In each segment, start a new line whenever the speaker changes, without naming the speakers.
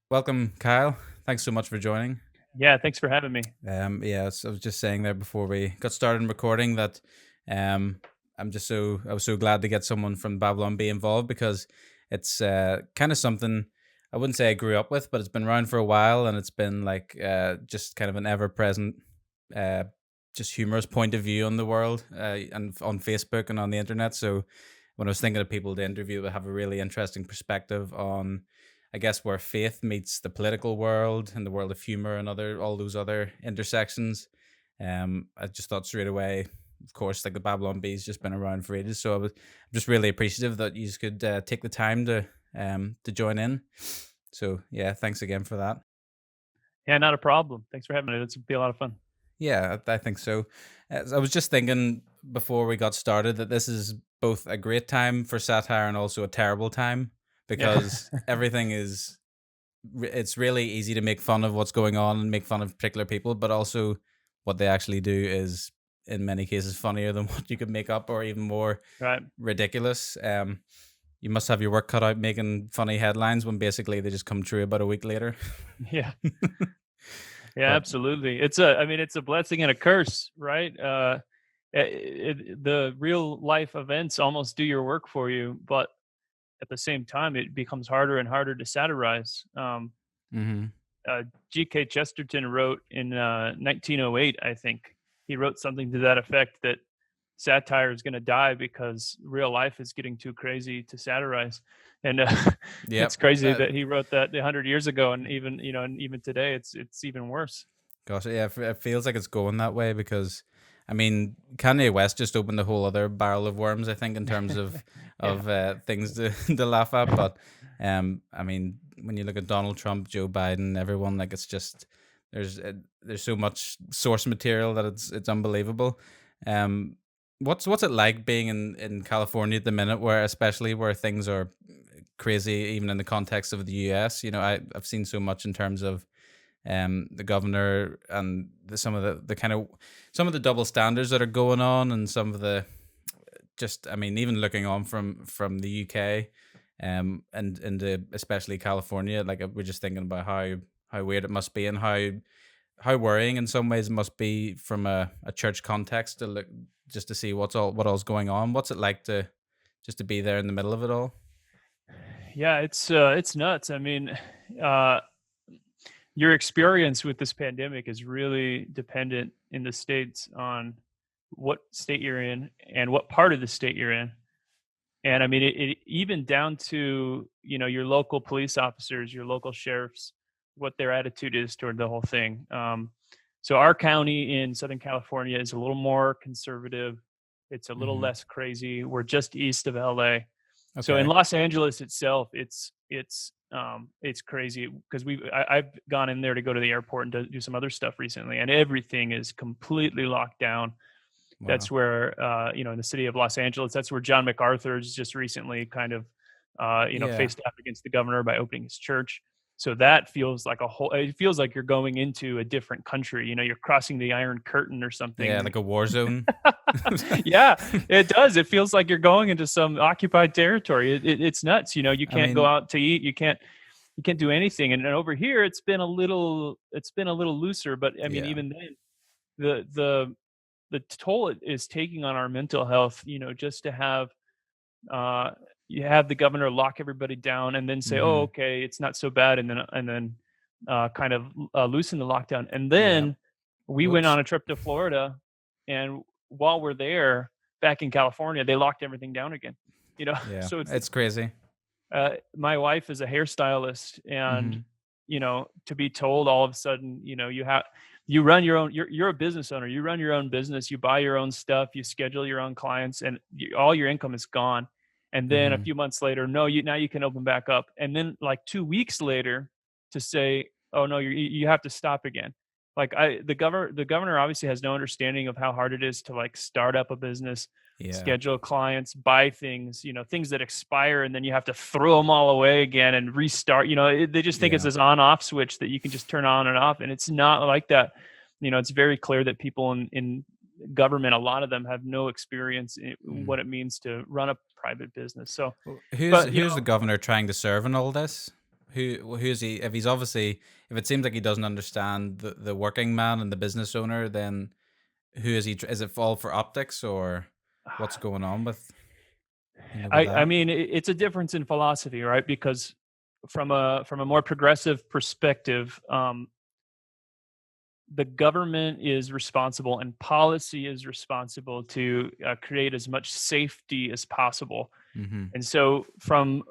Welcome, Kyle. Thanks so much for joining.
Yeah, thanks for having me.
Yeah, so I was just saying there before we got started recording that um, I was so glad to get someone from Babylon B involved because it's kind of something I wouldn't say I grew up with, but it's been around for a while and it's been like just kind of an ever present, uh, just humorous point of view on the world and on Facebook and on the internet. So when I was thinking of people to interview, would have a really interesting perspective on, I guess, where faith meets the political world and the world of humor and other all those other intersections. I just thought straight away, of course, like the Babylon Bee's just been around for ages, so I'm just really appreciative that you could take the time to join in. So yeah, thanks again for that.
Yeah, not a problem. Thanks for having me. It's be a lot of fun.
Yeah, I think so. I was just thinking before we got started that this is both a great time for satire and also a terrible time
Yeah.
because everything it's really easy to make fun of what's going on and make fun of particular people, but also what they actually do is in many cases funnier than what you could make up or even more
Right.
ridiculous. You must have your work cut out making funny headlines when basically they just come true about a week later.
Yeah. Yeah,
But
absolutely. It's a blessing and a curse, right? The real life events almost do your work for you, but at the same time, it becomes harder and harder to satirize.
hmm
G.K. Chesterton wrote in 1908, I think, he wrote something to that effect that satire is going to die because real life is getting too crazy to satirize. And it's
yep.
crazy that he wrote that 100 years ago, and even today, it's even worse.
Gosh, yeah, it feels like it's going that way because, I mean, Kanye West just opened a whole other barrel of worms. I think in terms of
Yeah,
things to to laugh at. But I mean, when you look at Donald Trump, Joe Biden, everyone, like it's just there's so much source material that it's unbelievable. Um, what's it like being in California at the minute, where especially where things are crazy, even in the context of the U.S. You know, I've seen so much in terms of the governor and some of the kind of some of the double standards that are going on and some of the just I mean even looking on from the UK and into especially California, like we're just thinking about how weird it must be and how worrying in some ways it must be from a church context to look just to see what all's going on. What's it like to just to be there in the middle of it all?
yeah, it's nuts. Uh, your experience with this pandemic is really dependent in the states on what state you're in and what part of the state you're in. And I mean, it even down to, your local police officers, your local sheriffs, what their attitude is toward the whole thing. So our county in Southern California is a little more conservative. It's a little
hmm
less crazy. We're just east of LA. So in
Okay.
Los Angeles itself, it's crazy because I've gone in there to go to the airport and do some other stuff recently, and everything is completely locked down.
Wow.
That's where, in the city of Los Angeles, that's where John MacArthur's just recently kind of,
Yeah.
faced off against the governor by opening his church. So that feels like it feels like you're going into a different country. You're crossing the Iron Curtain or
Yeah,
something.
like a war zone.
Yeah, it does. It feels like you're going into some occupied territory. It's nuts. You
I
can't go
mean,
out to eat. You can't do anything. And over here, it's been a little looser. But I mean,
yeah.
even then, the toll it is taking on our mental health, just to have uh you have the governor lock everybody down and then say, "Oh,
Mhm.
okay, it's not so bad," and then kind of loosen the lockdown. And
Yeah.
then we went
Whoops.
on a trip to Florida, and while we're there, back in California, they locked everything down again.
Yeah.
So it's
It's crazy.
my wife is a hairstylist, and
Mhm.
to be told all of a sudden, you run your own. You're a business owner. You run your own business. You buy your own stuff. You schedule your own clients, and all your income is gone. And then a
Mhm.
few months later, no, you can open back up. And then like 2 weeks later, to say, oh no, you have to stop again. Like the governor obviously has no understanding of how hard it is to like start up a business,
Yeah.
schedule clients, buy things, things that expire, and then you have to throw them all away again and restart. They just think it's
Yeah.
this on-off switch that you can just turn on and off, and it's not like that. It's very clear that people in government, a lot of them have no experience in
Mm.
what it means to run a private business. So,
Well,
but
who's the governor trying to serve in all this? Who is he? If he's obviously, if it seems like he doesn't understand the working man and the business owner, then who is he? Is it all for optics, or what's going on with
I
that?
mean, it's a difference in philosophy, right? Because from a more progressive perspective, the government is responsible and policy is responsible to create as much safety as possible.
Mm-hmm.
And so from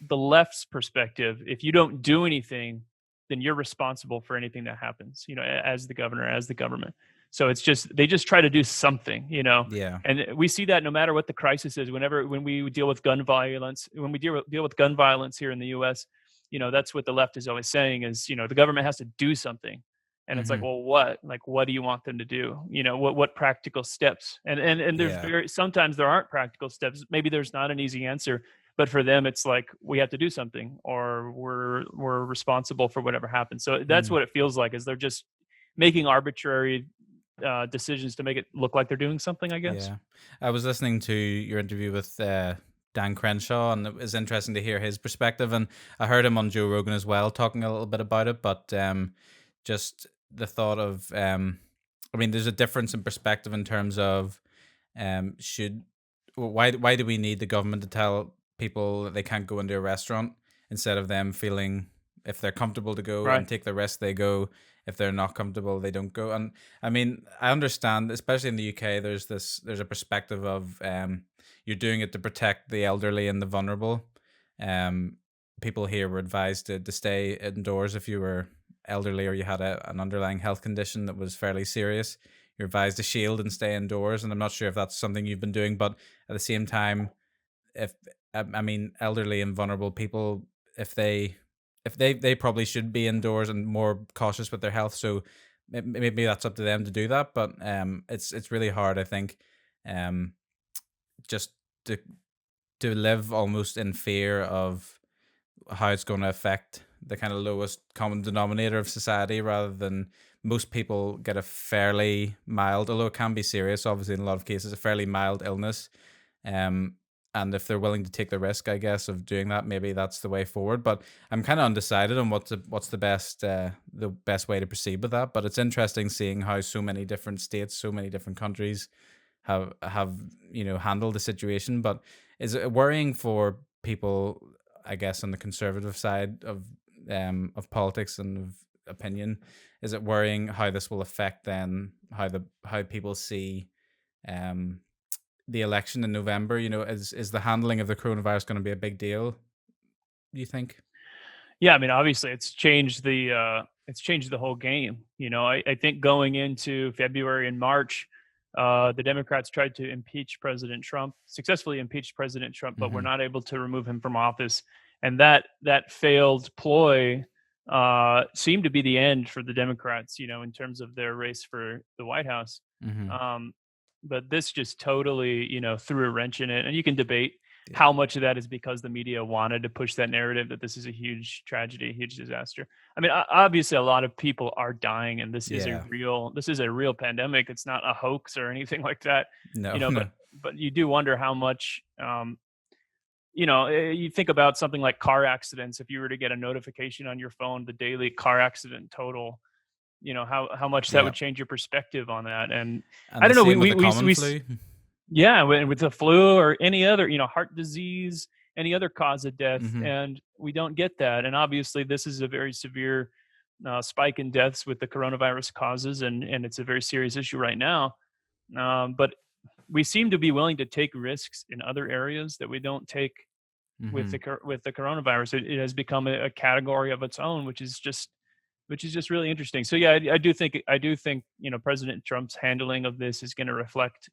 the left's perspective, if you don't do anything, then you're responsible for anything that happens, as the governor, as the government. So it's just they just try to do something,
Yeah.
And we see that no matter what the crisis is, when we deal with gun violence, when we deal with gun violence here in the US, that's what the left is always saying is, the government has to do something. And it's like,
Mm-hmm.
well, what? Like, what do you want them to do? What practical steps? And there's
Yeah.
very sometimes there aren't practical steps. Maybe there's not an easy answer, but for them, it's like we have to do something, or we're responsible for whatever happens. So that's
Mm.
what it feels like. Is they're just making arbitrary decisions to make it look like they're doing something, I guess.
Yeah. I was listening to your interview with Dan Crenshaw, and it was interesting to hear his perspective. And I heard him on Joe Rogan as well, talking a little bit about it. But just the thought of, I mean, there's a difference in perspective in terms of should why do we need the government to tell people that they can't go into a restaurant instead of them feeling if they're comfortable to go and
Right.
take the risk they go, if they're not comfortable they don't go. And I mean, I understand, especially in the UK, there's a perspective of you're doing it to protect the elderly and the vulnerable. um People here were advised to stay indoors if you were elderly or you had an underlying health condition that was fairly serious. You're advised to shield and stay indoors, and I'm not sure if that's something you've been doing, but at the same time, if I mean, elderly and vulnerable people, if they they probably should be indoors and more cautious with their health. So maybe that's up to them to do that. But it's really hard, I think, um, just to live almost in fear of how it's going to affect the kind of lowest common denominator of society, rather than most people get a fairly mild, although it can be serious, obviously in a lot of cases, a fairly mild illness. um and if they're willing to take the risk, I guess, of doing that, maybe that's the way forward. But I'm kind of undecided on what's the best way to proceed with that. But it's interesting seeing how so many different states, so many different countries have handled the situation. But is it worrying for people, I guess, on the conservative side of politics and of opinion? Is it worrying how this will affect then how people see um the election in November? Is the handling of the coronavirus going to be a big deal, do you think?
Yeah, I mean, obviously, it's changed the whole game. I think going into February and March, the Democrats tried to impeach President Trump, successfully impeached President Trump, but were
Mhm.
not able to remove him from office, and that failed ploy seemed to be the end for the Democrats. In terms of their race for the White House.
Mhm.
Um, but this just totally, threw a wrench in it, and you can debate
Yeah.
how much of that is because the media wanted to push that narrative that this is a huge tragedy, a huge disaster. I mean, obviously, a lot of people are dying, and
Yeah.
this is a real pandemic. It's not a hoax or anything like that,
No,
But
no.
you do wonder how much. You think about something like car accidents. If you were to get a notification on your phone, the daily car accident total, how much that
Yeah.
would change your perspective on that. And
And
I
the
don't know.
same with the common
We
flu.
yeah, with the flu or any other, heart disease, any other cause of death,
Mhm.
and we don't get that. And obviously, this is a very severe spike in deaths with the coronavirus causes, and it's a very serious issue right now. But we seem to be willing to take risks in other areas that we don't take with
Mhm.
with the coronavirus. It has become a category of its own, which is just really interesting. So yeah, I do think President Trump's handling of this is going to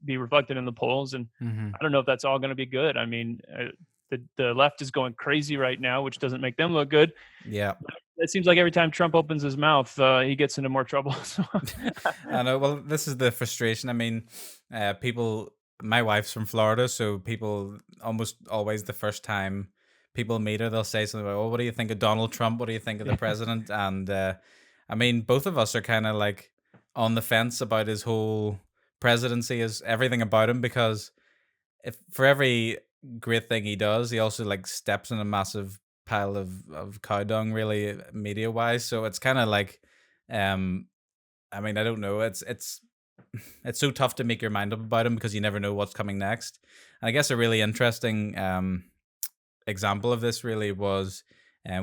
be reflected in the polls, and
Mhm.
I don't know if that's all going to be good. I mean, the left is going crazy right now, which doesn't make them look good.
Yeah.
It seems like every time Trump opens his mouth, he gets into more trouble. So,
I know. Well, this is the frustration. I mean, people. My wife's from Florida, so people almost always the first time people meet her, they'll say something like, "Oh, what do you think of Donald Trump? What do you think of the
yeah,
president?" And I mean, both of us are kind of like on the fence about his whole presidency, is everything about him, because if for every great thing he does, he also like steps in a massive pile of cow dung, really, media wise. So it's kind of like, um, I mean, I don't know. It's it's so tough to make your mind up about him because you never know what's coming next. And I guess a really interesting example of this really was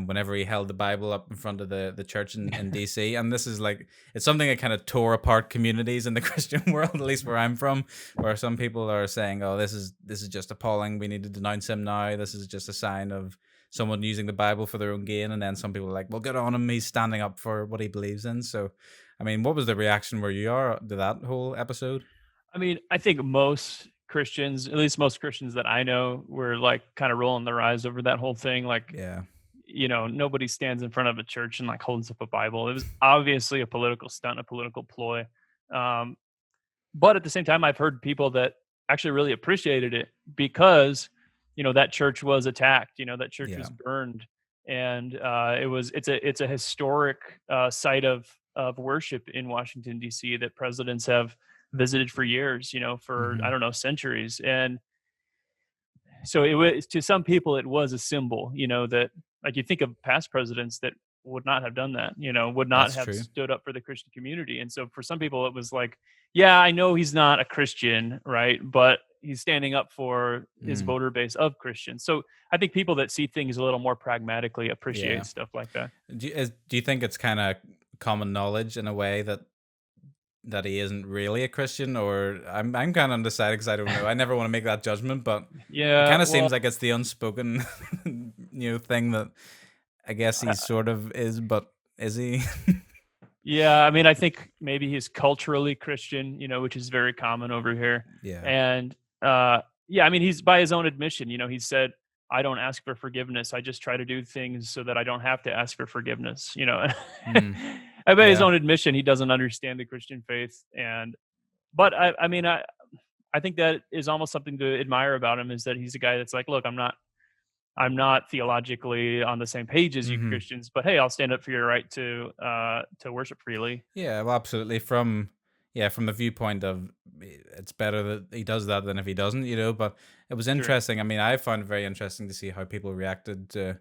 whenever he held the Bible up in front of the church in DC. And this is like, it's something that kind of tore apart communities in the Christian world, at least where I'm from, where some people are saying, oh, this is just appalling. We need to denounce him now. This is just a sign of someone using the Bible for their own gain. And then some people are like, well, good on him. He's standing up for what he believes in. So, I mean, what was the reaction where you are to that whole episode?
I mean, I think most Christians, at least most Christians that I know, were like kind of rolling their eyes over that whole thing. Like,
Yeah.
nobody stands in front of a church and like holds up a Bible. It was obviously a political stunt, a political ploy. Um, but at the same time, I've heard people that actually really appreciated it because, that church was attacked. That church
Yeah.
was burned, and it's a historic site of worship in Washington D.C. that presidents have visited for years. For I
Hmm.
don't know, centuries. And so it was, to some people it was a symbol, that, like, you think of past presidents that would not have done that, would not
That's
have
true.
stood up for the Christian community. And so for some people it was like, yeah, I know he's not a Christian, right, but he's standing up for his
Mm,
voter base of Christians. So I think people that see things a little more pragmatically
yeah.
appreciate stuff like that.
Do you think it's kind of common knowledge in a way that he isn't really a Christian, or I'm kind of undecided because I don't know. I never want to make that judgment, but it
Yeah,
kind of
well,
seems like it's the unspoken, thing that I guess he sort of is, but is he?
yeah, I mean, I think maybe he's culturally Christian, which is very common over here.
Yeah.
And yeah, I mean, he's, by his own admission, he said, "I don't ask for forgiveness. I just try to do things so that I don't have to ask for forgiveness."
Mm,
And by his
yeah.
own admission, he doesn't understand the Christian faith. And but I mean, I think that is almost something to admire about him, is that he's a guy that's like, look, I'm not theologically on the same page as you
Hmm.
Christians, but hey, I'll stand up for your right to worship freely.
Yeah, well, absolutely. From the viewpoint of it's better that he does that than if he doesn't, But it was
Sure.
interesting. I mean, I found it very interesting to see how people reacted to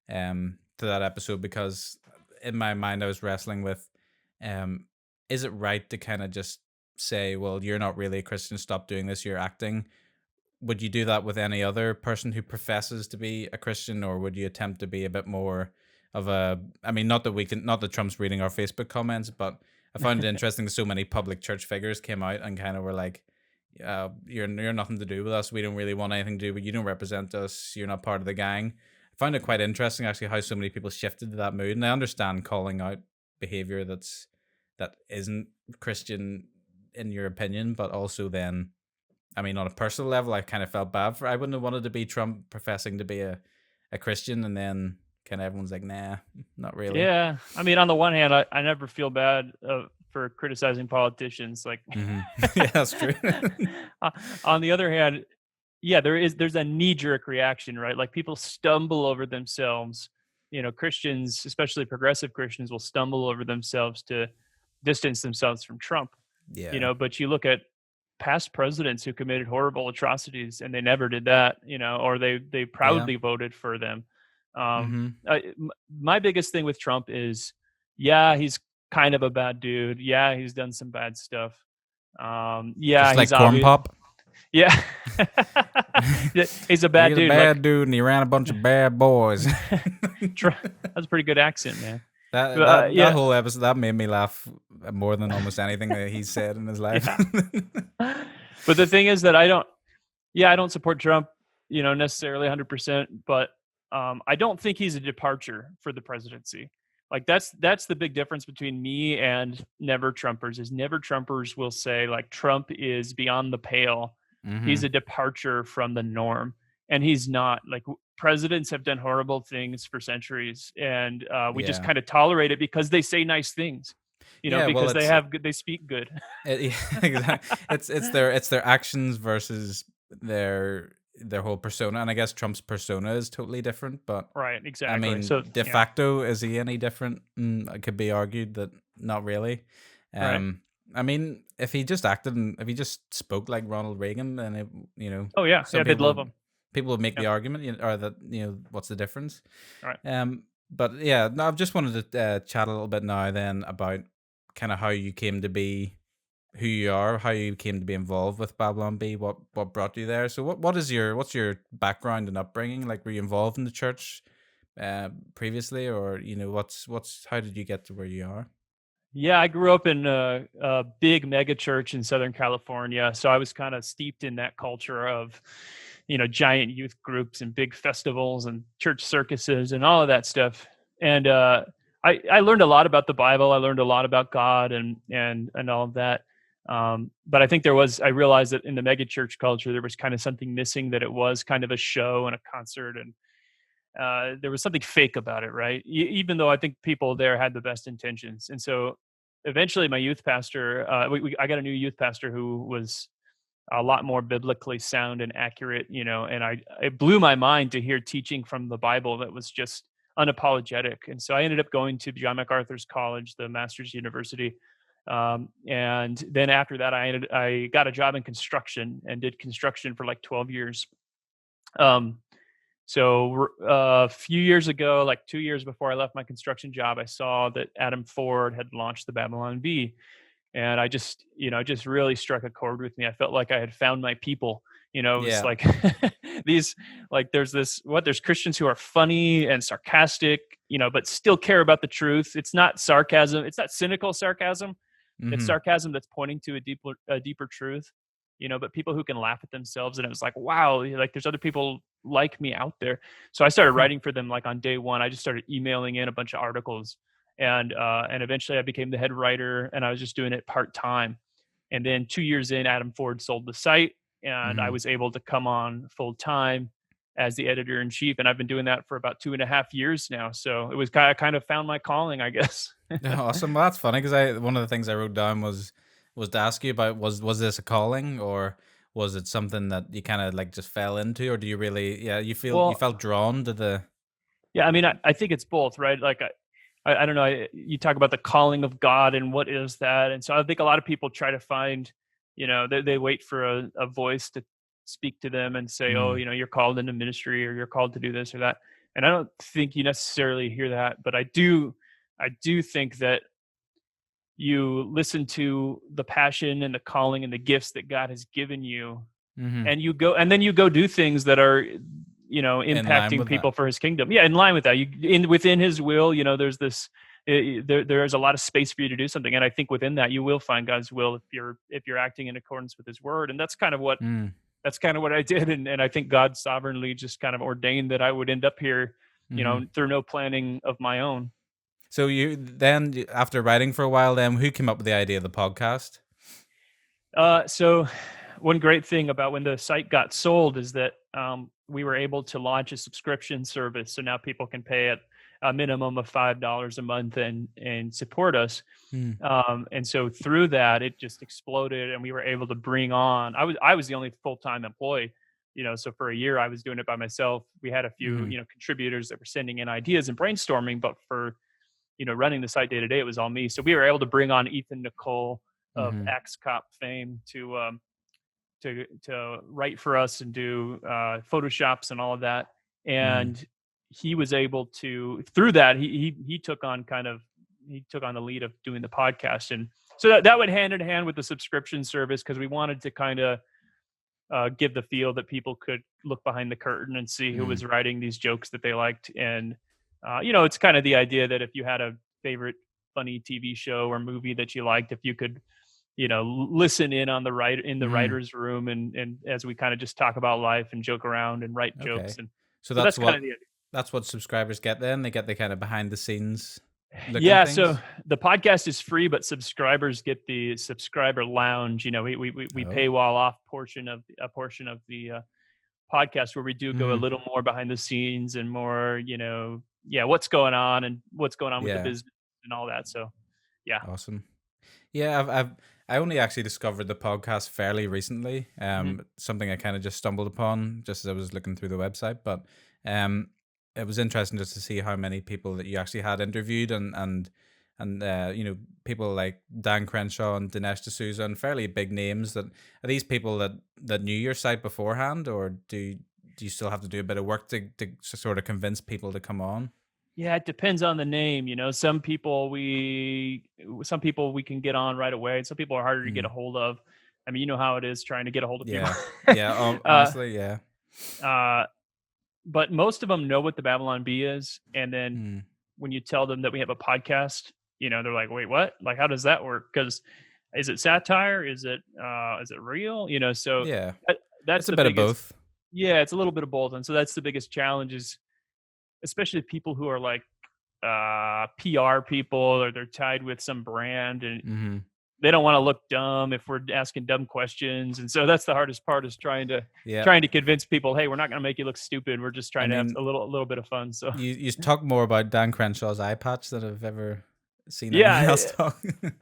that episode because in my mind I was wrestling with, um, is it right to kind of just say, well, you're not really a Christian, stop doing this, you're acting? Would you do that with any other person who professes to be a Christian, or would you attempt to be a bit more of a? I mean, not that Trump's reading our Facebook comments, but I found it interesting that so many public church figures came out and kind of were like, you're nothing to do with us. We don't really want anything to do with you. Don't represent us. You're not part of the gang." I found it quite interesting actually how so many people shifted to that mood, and I understand calling out behavior that isn't Christian in your opinion, but also then, I mean, on a personal level, I kind of felt bad for. I wouldn't have wanted to be Trump professing to be a Christian, and then kind of everyone's like, "Nah, not really."
Yeah, I mean, on the one hand, I never feel bad for criticizing politicians. Like,
Hmm. Yeah, that's true.
uh, on the other hand, yeah, there's a knee jerk reaction, right? Like, people stumble over themselves. Christians, especially progressive Christians, will stumble over themselves to distance themselves from Trump.
Yeah,
But you look at past presidents who committed horrible atrocities, and they never did that, or they
yeah.
proudly voted for them. Um,
Hmm.
my biggest thing with Trump is, yeah, he's kind of a bad dude. Yeah, he's done some bad stuff. Yeah,
Just
he's
like corn
obvious.
pop.
Yeah, yeah, he's a bad
He's a
dude.
bad
Like,
dude, and he ran a bunch of bad boys.
that's a pretty good accent, man.
that
But,
that that
yeah,
whole episode that made me laugh more than almost anything that he's said in his life.
yeah. But the thing is that I don't support Trump, necessarily 100%, but I don't think he's a departure for the presidency. Like, that's the big difference between me and never Trumpers. Is never Trumpers will say, like, Trump is beyond the pale. He's
Hmm.
a departure from the norm, and he's not. Like, presidents have done horrible things for centuries, and we just
Yeah,
kind of tolerate it because they say nice things,
yeah. Well,
because
it's
they speak good.
Yeah, exactly. It's their actions versus their whole persona, and I guess Trump's persona is totally different. But
Right,
I
exactly.
mean,
So
de
yeah,
facto, is he any different? It could be argued that not really.
right.
Um, I mean, if he just acted and if he just spoke like Ronald Reagan, then
Oh yeah,
some
yeah, they'd love
people
him.
People would make
Yeah.
the argument, or that what's the difference?
All right.
But yeah, no, I've just wanted to chat a little bit now then about kind of how you came to be who you are, how you came to be involved with Babylon B, what brought you there. So what's your background and upbringing? Like, were you involved in the church previously, or what's how did you get to where you are?
Yeah, I grew up in a big mega church in Southern California, so I was kind of steeped in that culture of, giant youth groups and big festivals and church circuses and all of that stuff. And I learned a lot about the Bible. I learned a lot about God and all of that. But I think I realized that in the mega church culture, there was kind of something missing. That it was kind of a show and a concert, and there was something fake about it, right? Even though I think people there had the best intentions. And so eventually my youth pastor, I got a new youth pastor who was a lot more biblically sound and accurate, and it blew my mind to hear teaching from the Bible that was just unapologetic. And so I ended up going to John MacArthur's college, the master's university. And then after that, I got a job in construction and did construction for like 12 years. Um, so a few years ago, like 2 years before I left my construction job, I saw that Adam Ford had launched the Babylon Bee, and it just really struck a chord with me. I felt like I had found my people. It was
Yeah.
like these, like there's Christians who are funny and sarcastic, but still care about the truth. It's not sarcasm. It's not cynical sarcasm. It's
Mm-hmm.
sarcasm that's pointing to a deeper truth, but people who can laugh at themselves. And it was like, wow, like there's other people like me out there. So I started writing for them like on day one. I just started emailing in a bunch of articles, and eventually I became the head writer, and I was just doing it part-time. And then 2 years in, Adam Ford sold the site, and I
Mm-hmm.
was able to come on full time as the editor in chief. And I've been doing that for about 2.5 years now. So it was kind of found my calling, I guess.
Awesome. Well, that's funny because I one of the things I wrote down was to ask you about was this a calling, or was it something that you kind of like just fell into, or do you really, yeah, you
Well,
felt drawn to the.
yeah, I mean, I think it's both, right? Like, I don't know. You talk about the calling of God and what is that, and so I think a lot of people try to find, they wait for a voice to speak to them and say, oh,
Mm,
you're called into ministry or you're called to do this or that. And I don't think you necessarily hear that, but I do think that you listen to the passion and the calling and the gifts that God has given you,
mm-hmm.
and then you go do things that are
In line
impacting
with that.
people for his kingdom, yeah, in line with that, within his will. There's this, there's a lot of space for you to do something, and I think within that you will find God's will if you're acting in accordance with his word. And
Mm,
that's kind of what I did. And I think God sovereignly just kind of ordained that I would end up here,
mm-hmm.
through no planning of my own.
So after writing for a while, then who came up with the idea of the podcast?
So one great thing about when the site got sold is that we were able to launch a subscription service. So now people can pay at a minimum of $5 a month and support us.
Mm,
And so through that, it just exploded, and we were able to bring on. I was the only full time employee. So for a year I was doing it by myself. We had a few
mm-hmm.
contributors that were sending in ideas and brainstorming, but for running the site day to day, it was all me. So we were able to bring on Ethan Nicole of
Mm-hmm.
Axe Cop fame to write for us and do photoshops and all of that.
Mm-hmm.
And he was able to, through that, he took on the lead of doing the podcast. And so that went hand in hand with the subscription service, because we wanted to kind of give the feel that people could look behind the curtain and see who was writing these jokes that they liked. And it's kind of the idea that if you had a favorite funny TV show or movie that you liked, if you could listen in on the
Mm-hmm.
writer's room, and as we kind of just talk about life and joke around and write jokes.
Okay.
And
So
so that's kind of the idea.
that's what subscribers get then. They get the kind of behind the scenes look and
Yeah, so
things.
the podcast is free, but subscribers get the subscriber lounge. We
Oh.
paywall off a portion of the podcast, where we do go a
Mm,
little more behind the scenes and more, yeah, what's going on and what's going on with the
yeah.
business and all that. So yeah.
Awesome. Yeah, I only actually discovered the podcast fairly recently.
Mhm.
Something I kind of just stumbled upon just as I was looking through the website, but um, it was interesting just to see how many people that you actually had interviewed, and people like Dan Crenshaw and Dinesh D'Souza and fairly big names. That are these people that knew your site beforehand, or do you still have to do a bit of work to sort of convince people to come on?
Yeah, it depends on the name, you know. Some people we can get on right away, and some people are harder to get a
Mm.
hold of. I mean, you know how it is trying to get a hold of people.
Yeah. Yeah.
uh,
Honestly, yeah.
uh, but most of them know what the Babylon Bee is, and then
Mm.
when you tell them that we have a podcast, you know, they're like, "Wait, what? Like, how does that work? Because is it satire? Is it real? You know?" So
Yeah.
that, that's
It's a
the
bit of
biggest.
both.
Yeah, it's a little bit of both, and so that's the biggest challenge is especially people who are like PR people or they're tied with some brand and
Hmm.
they don't want to look dumb if we're asking dumb questions. And so that's the hardest part is
Yeah.
trying to convince people, hey, we're not going to make you look stupid. We're just
I
trying to have
mean,
a little bit of fun. So
you talk more about Dan Crenshaw's eye patch than I've ever seen
yeah,
anyone else talk.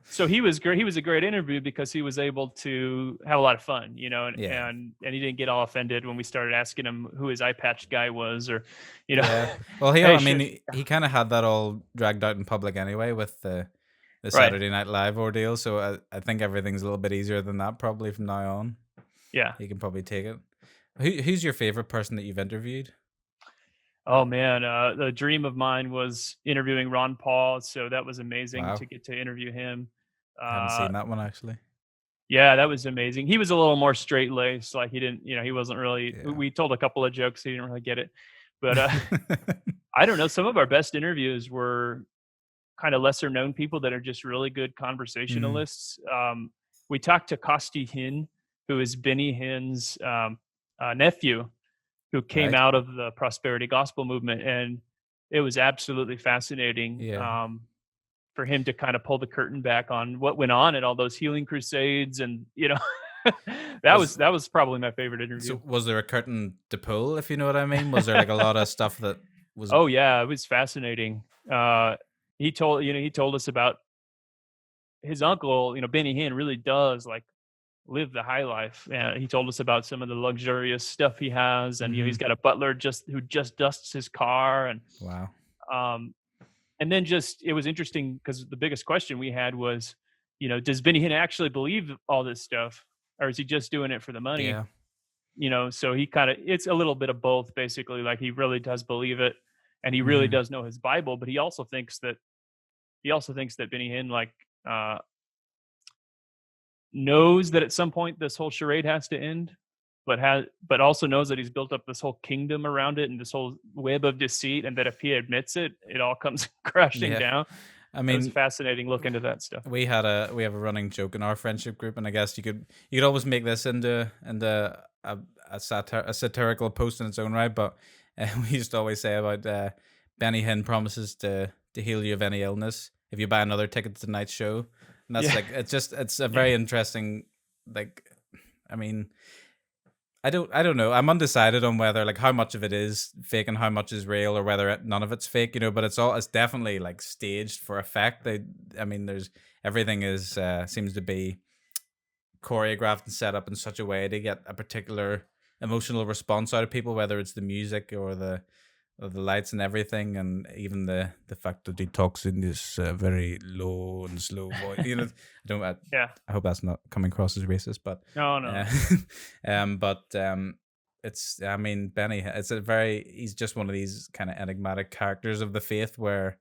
so he was great. He was a great interview because he was able to have a lot of fun, you know, and
Yeah.
and he didn't get all offended when we started asking him who his eye patch guy was, or you know,
Yeah. Well, he
hey,
I mean
should
he kind of had that all dragged out in public anyway with the
right,
Saturday Night Live ordeal, so I think everything's a little bit easier than that probably from now on.
yeah.
He can probably take it. Who's your favorite person that you've interviewed?
Oh man, the dream of mine was interviewing Ron Paul, so that was amazing
Wow.
to get to interview him.
I haven't
Uh,
seen that one actually.
yeah, that was amazing. He was a little more straight laced, like he didn't, you know, he wasn't really.
Yeah.
We told a couple of jokes, he didn't really get it, but I don't know. Some of our best interviews were kind of lesser known people that are just really good
Mm,
conversationalists. We talked to Costi Hinn, who is Benny Hinn's nephew, who came
right.
out of the prosperity gospel movement, and it was absolutely fascinating
Yeah.
for him to kind of pull the curtain back on what went on at all those healing crusades, and you know,
Was
that was probably my favorite interview.
was there a curtain to pull, if you know what I mean? Was there like a lot of stuff that was
Oh yeah, it was fascinating. He told us about his uncle. You know, Benny Hinn really does like live the high life. He told us about some of the luxurious stuff he has, and you know, he's
Mhm.
got a butler just who just dusts his car,
Wow.
um, and then just it was interesting because the biggest question we had was, you know, does Benny Hinn actually believe all this stuff, or is he just doing it for the money?
Yeah.
You know, so he kind of it's a little bit of both, basically. Like he really does believe it, and he really
Mhm.
does know his Bible, but he also thinks that Benny Hinn uh, knows that at some point this whole charade has to end, but also knows that he's built up this whole kingdom around it and this whole web of deceit, and that if he admits it, it all comes crashing
Yeah.
down.
I
It was
mean,
fascinating look into that stuff.
we have a running joke in our friendship group, and I guess you could always make this into a satirical post in its own right. But we used to always say about Benny Hinn promises to heal you of any illness if you buy another ticket to tonight's show, and that's
Yeah,
like it's a
yeah.
very interesting like. I mean, I don't know. I'm undecided on whether like how much of it is fake and how much is real, or whether none of it's fake. You know, but it's definitely like staged for effect. I mean, there's everything is seems to be choreographed and set up in such a way to get a particular emotional response out of people, whether it's the music or the lights and everything, and even the fact that he talks in this very low and slow voice. You know, I don't.
Yeah.
I hope that's not coming across as racist, but
No, no,
uh,
no.
it's. I mean, Benny. It's a very. He's just one of these kind of enigmatic characters of the faith where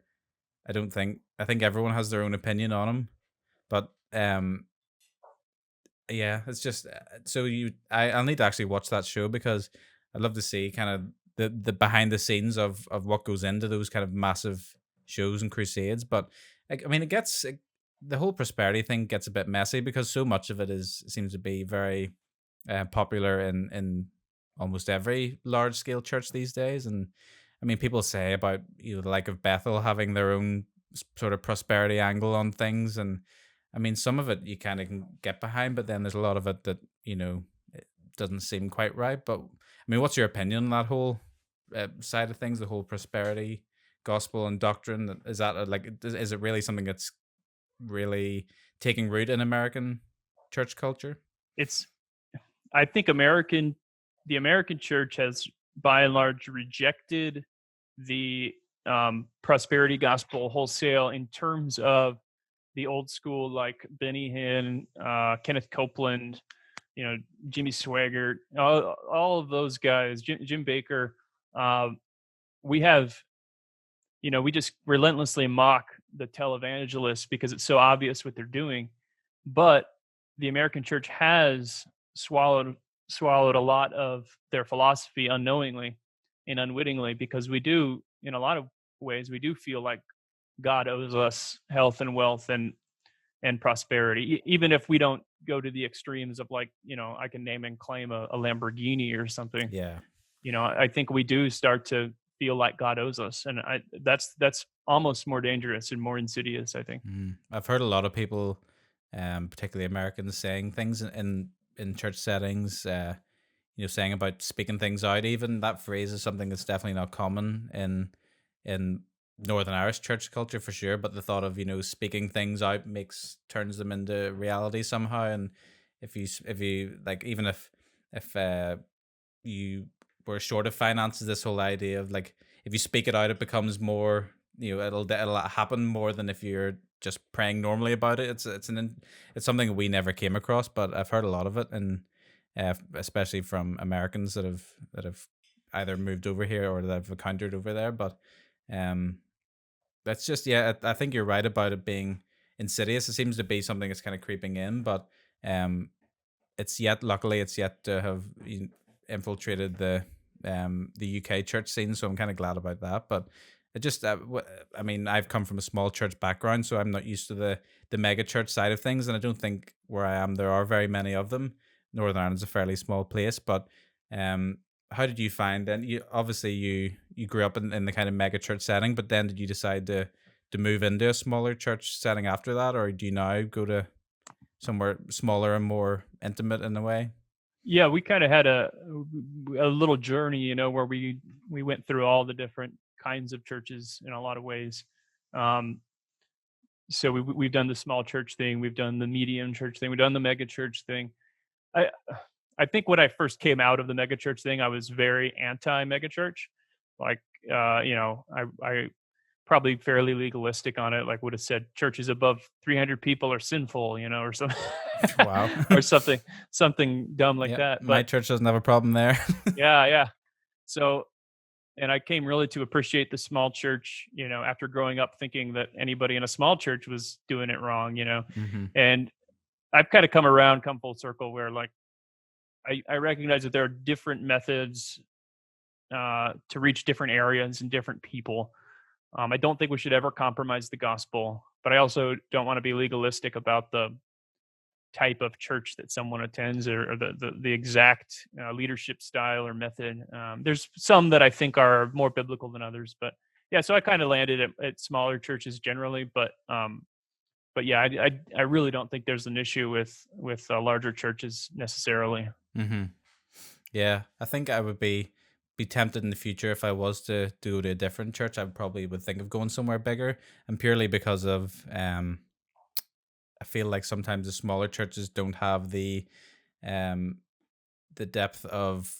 I don't think. I think everyone has their own opinion on him, but yeah, it's just so you. I'll need to actually watch that show because I'd love to see kind of the behind the scenes of what goes into those kind of massive shows and crusades. But like, I mean, the whole prosperity thing gets a bit messy because so much of it is seems to be very popular in almost every large scale church these days. And I mean, people say about the like of Bethel having their own sort of prosperity angle on things, and I mean, some of it you kind of can get behind, but then there's a lot of it that it doesn't seem quite right. But I mean, what's your opinion on that whole side of things, the whole prosperity gospel and doctrine? Is that is it really something that's really taking root in American church culture?
It's I think the American church has by and large rejected the prosperity gospel wholesale in terms of the old school like Benny Hinn, Kenneth Copeland, you know, Jimmy Swaggart, all of those guys, Jim Baker. Um, we have, you know, we just relentlessly mock the televangelists because it's so obvious what they're doing. But the American church has swallowed swallowed a lot of their philosophy unknowingly and unwittingly, because we do, in a lot of ways, we do feel like God owes us health and wealth and prosperity, even if we don't go to the extremes of, like, you know, I can name and claim a Lamborghini or something.
Yeah.
You know, I think we do start to feel like God owes us, and that's almost more dangerous and more insidious, I think.
I've heard a lot of people, particularly Americans, saying things in church settings. Saying about speaking things out. Even that phrase is something that's definitely not common in Northern Irish church culture for sure. But the thought of speaking things out makes turns them into reality somehow. And if you like, even if you were short of finances, this whole idea of like if you speak it out, it becomes more. It'll happen more than if you're just praying normally about it. It's something we never came across, but I've heard a lot of it, and especially from Americans that have either moved over here or that I've encountered over there. But um, that's just yeah. I think you're right about it being insidious. It seems to be something that's kind of creeping in, but um, luckily it's yet to have infiltrated the UK church scene, so I'm kind of glad about that. But it just I mean, I've come from a small church background, so I'm not used to the mega church side of things, and I don't think where I am there are very many of them. Northern Ireland's a fairly small place, but um how did you find then? You obviously you grew up in the kind of mega church setting, but then did you decide to move into a smaller church setting after that, or do you now go to somewhere smaller and more intimate in a way?
Yeah, we kind of had a little journey, you know, where we went through all the different kinds of churches in a lot of ways. Um, so we've done the small church thing, we've done the medium church thing, we've done the mega church thing. I I think when I first came out of the mega church thing, I was very anti mega church. Like, you know, I probably fairly legalistic on it. Like, would have said churches above 300 people are sinful, you know, or something,
Wow.
or something dumb like
Yep,
that.
my
But
church doesn't have a problem there.
yeah, yeah. So, and I came really to appreciate the small church, you know, after growing up thinking that anybody in a small church was doing it wrong, you know.
Hmm.
And I've kind of come full circle where, like, I recognize that there are different methods to reach different areas and different people. I don't think we should ever compromise the gospel, but I also don't want to be legalistic about the type of church that someone attends, or the exact leadership style or method. There's some that I think are more biblical than others, but yeah. So I kind of landed at smaller churches generally, but yeah, I really don't think there's an issue with larger churches necessarily.
Hmm. Yeah, I think I would be tempted in the future if I was to go to a different church. I probably would think of going somewhere bigger, and purely because of I feel like sometimes the smaller churches don't have um the depth of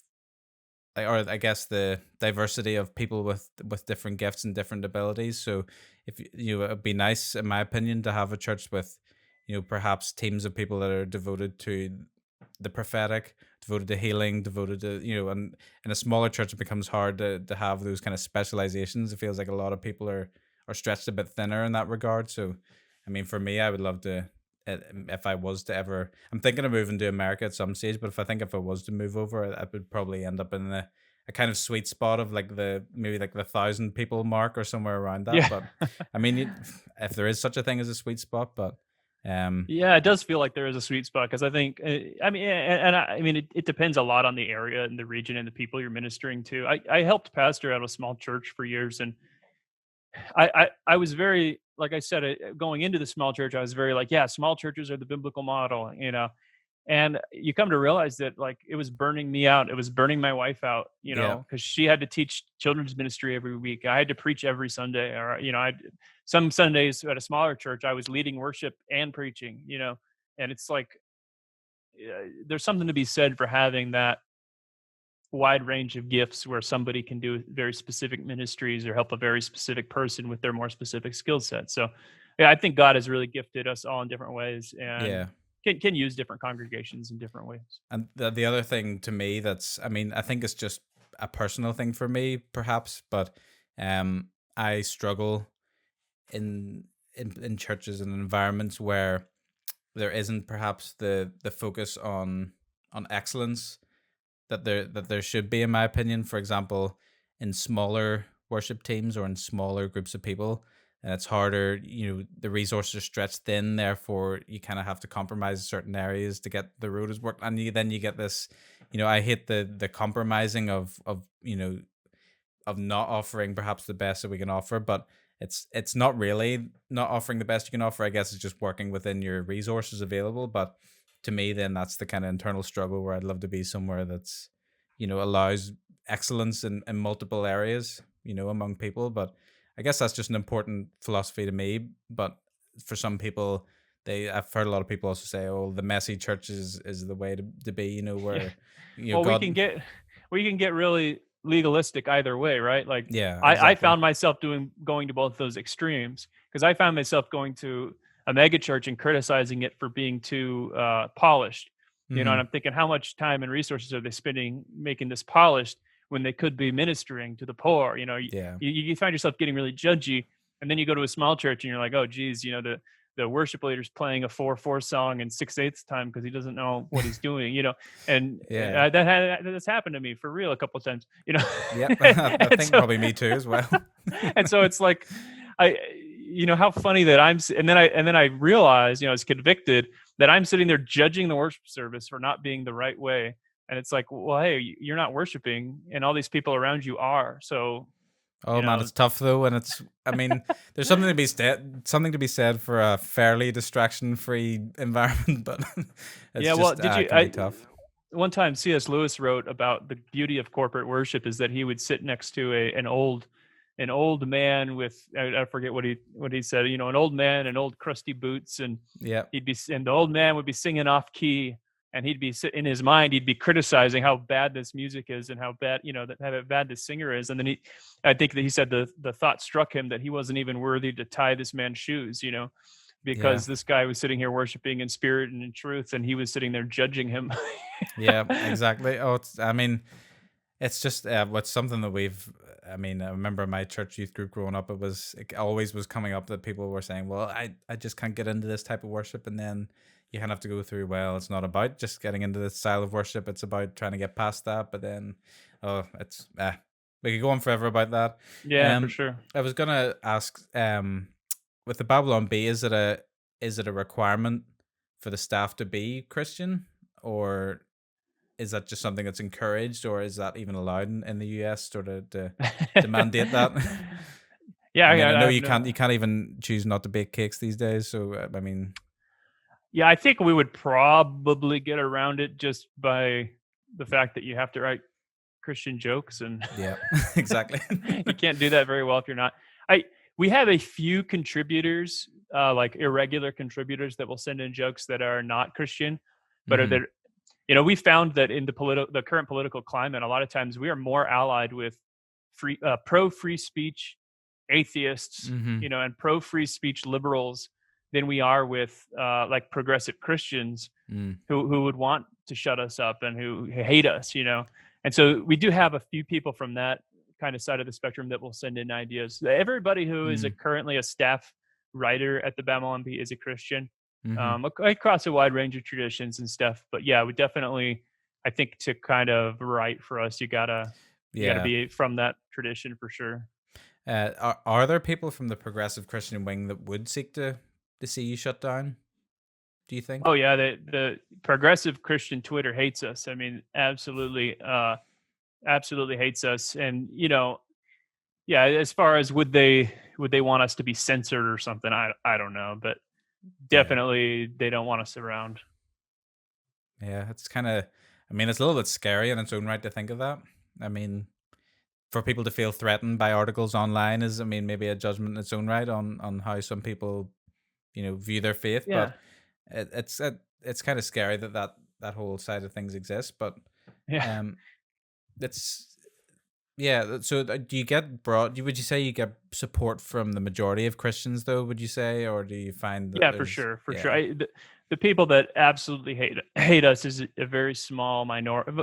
or I guess the diversity of people with different gifts and different abilities. So if it'd be nice, in my opinion, to have a church with perhaps teams of people that are devoted to the prophetic, devoted to healing, devoted to and in a smaller church it becomes hard to have those kind of specializations. It feels like a lot of people are stretched a bit thinner in that regard. So I mean, for me, I would love to. If I was to ever, I'm thinking of moving to America at some stage. But if I was to move over, I would probably end up in a kind of sweet spot of like maybe like the 1,000 people mark or somewhere around that.
Yeah.
But I mean, if there is such a thing as a sweet spot, but
Yeah, it does feel like there is a sweet spot because I think, I mean, I mean, it depends a lot on the area and the region and the people you're ministering to. I helped pastor at a small church for years, and I was very, like I said, going into the small church, I was very like, yeah, small churches are the biblical model, you know. And you come to realize that, like, it was burning me out. It was burning my wife out, you
yeah,
know, because she had to teach children's ministry every week. I had to preach every Sunday, or you know, I some Sundays at a smaller church, I was leading worship and preaching, you know. And it's like, there's something to be said for having that wide range of gifts where somebody can do very specific ministries or help a very specific person with their more specific skill set. So, yeah, I think God has really gifted us all in different ways, and
yeah.
can use different congregations in different ways.
And the other thing to me that's, I mean, I think it's just a personal thing for me, perhaps, but um, I struggle in in churches and environments where there isn't perhaps the focus on excellence that there should be, in my opinion. For example, in smaller worship teams or in smaller groups of people, and it's harder. You know, the resources are stretched thin, therefore you kind of have to compromise certain areas to get the road as work. And then you get this. You know, I hate the compromising of of not offering perhaps the best that we can offer, but it's not really not offering the best you can offer. I guess it's just working within your resources available. But to me, then that's the kind of internal struggle where I'd love to be somewhere that's, you know, allows excellence in multiple areas, you know, among people. But I guess that's just an important philosophy to me. But for some people, I've heard a lot of people also say, "Oh, the messy church is the way to be," you know,
Yeah.
where you know
Well,
God.
we can get really legalistic either way, right? Like
Yeah,
I
exactly.
found myself going to both those extremes because I found myself going to a mega church and criticizing it for being too polished. You know, and
Hmm.
I'm thinking, how much time and resources are they spending making this polished when they could be ministering to the poor? You know,
Yeah.
you find yourself getting really judgy, and then you go to a small church and you're like, oh, geez, you know, the worship leader's playing a 4/4 song in 6/8 time because he doesn't know what he's doing. You know, and
Yeah.
that's happened to me for real a couple of times, you know.
Yep. I
And
think
so
probably me too as well.
and so it's like I you know how funny that and then I realized, you know, I was convicted that I'm sitting there judging the worship service for not being the right way. And it's like, well, hey, you're not worshiping and all these people around you are. So,
Oh
you
man,
know,
it's tough though, and it's. I mean, there's something to be said for a fairly distraction-free environment, but it's
yeah, well,
just
did you
it can be
I
tough.
one time C.S. Lewis wrote about the beauty of corporate worship is that he would sit next to an old man with I forget what he said, you know, an old man in old crusty boots, and
Yep.
and the old man would be singing off key, and in his mind he'd be criticizing how bad this music is and how bad, you know, that how bad the singer is, and then I think that he said the thought struck him that he wasn't even worthy to tie this man's shoes, you know,
Yeah.
because this guy was sitting here worshiping in spirit and in truth, and he was sitting there judging him.
Yeah. Exactly. Oh, it's. I mean, it's just what's something that we've. I mean, I remember my church youth group growing up. It always was coming up that people were saying, "Well, I just can't get into this type of worship," and then you kind of have to go through. Well, it's not about just getting into this style of worship. It's about trying to get past that. But then, oh, it's we could go on forever about that.
Yeah, for sure.
I was gonna ask, with the Babylon Bee, is it a requirement for the staff to be Christian, or is that just something that's encouraged, or is that even allowed in the US, sort of to mandate that?
Yeah,
I mean, I
I
know
have no.
you can't even choose not to bake cakes these days. So I mean,
Yeah, I think we would probably get around it just by the fact that you have to write Christian jokes, and
yeah, exactly.
you can't do that very well if you're not. I We have a few contributors, like irregular contributors that will send in jokes that are not Christian, but are
Hmm.
there. You know, we found that in the current political climate, a lot of times we are more allied with pro free speech atheists,
Hmm.
you know, and pro free speech liberals than we are with like progressive Christians
Mm.
who would want to shut us up and who hate us, you know. And so we do have a few people from that kind of side of the spectrum that will send in ideas. Everybody who is
Mm.
currently a staff writer at the Babylon Bee is a Christian,
Hmm.
across a wide range of traditions and stuff. But yeah, we definitely, I think, to kind of write for us, you gotta
Yeah.
be from that tradition for sure.
Are there people from the progressive Christian wing that would seek to see you shut down? Do you think?
Oh yeah, the progressive Christian Twitter hates us. I mean, absolutely hates us. And you know, yeah, as far as would they want us to be censored or something? I don't know, but
Yeah.
definitely they don't want us around.
Yeah. It's kind of. I mean, it's a little bit scary in its own right to think of that. I mean, for people to feel threatened by articles online is, I mean, maybe a judgment in its own right on how some people, you know, view their faith.
Yeah,
But it's kind of scary that that whole side of things exists. But
yeah,
um, it's yeah. So do you get would you say you get support from the majority of Christians though? Would you say, or do you find that
yeah,
there's
for sure.
yeah.
the people that absolutely hate us is a very small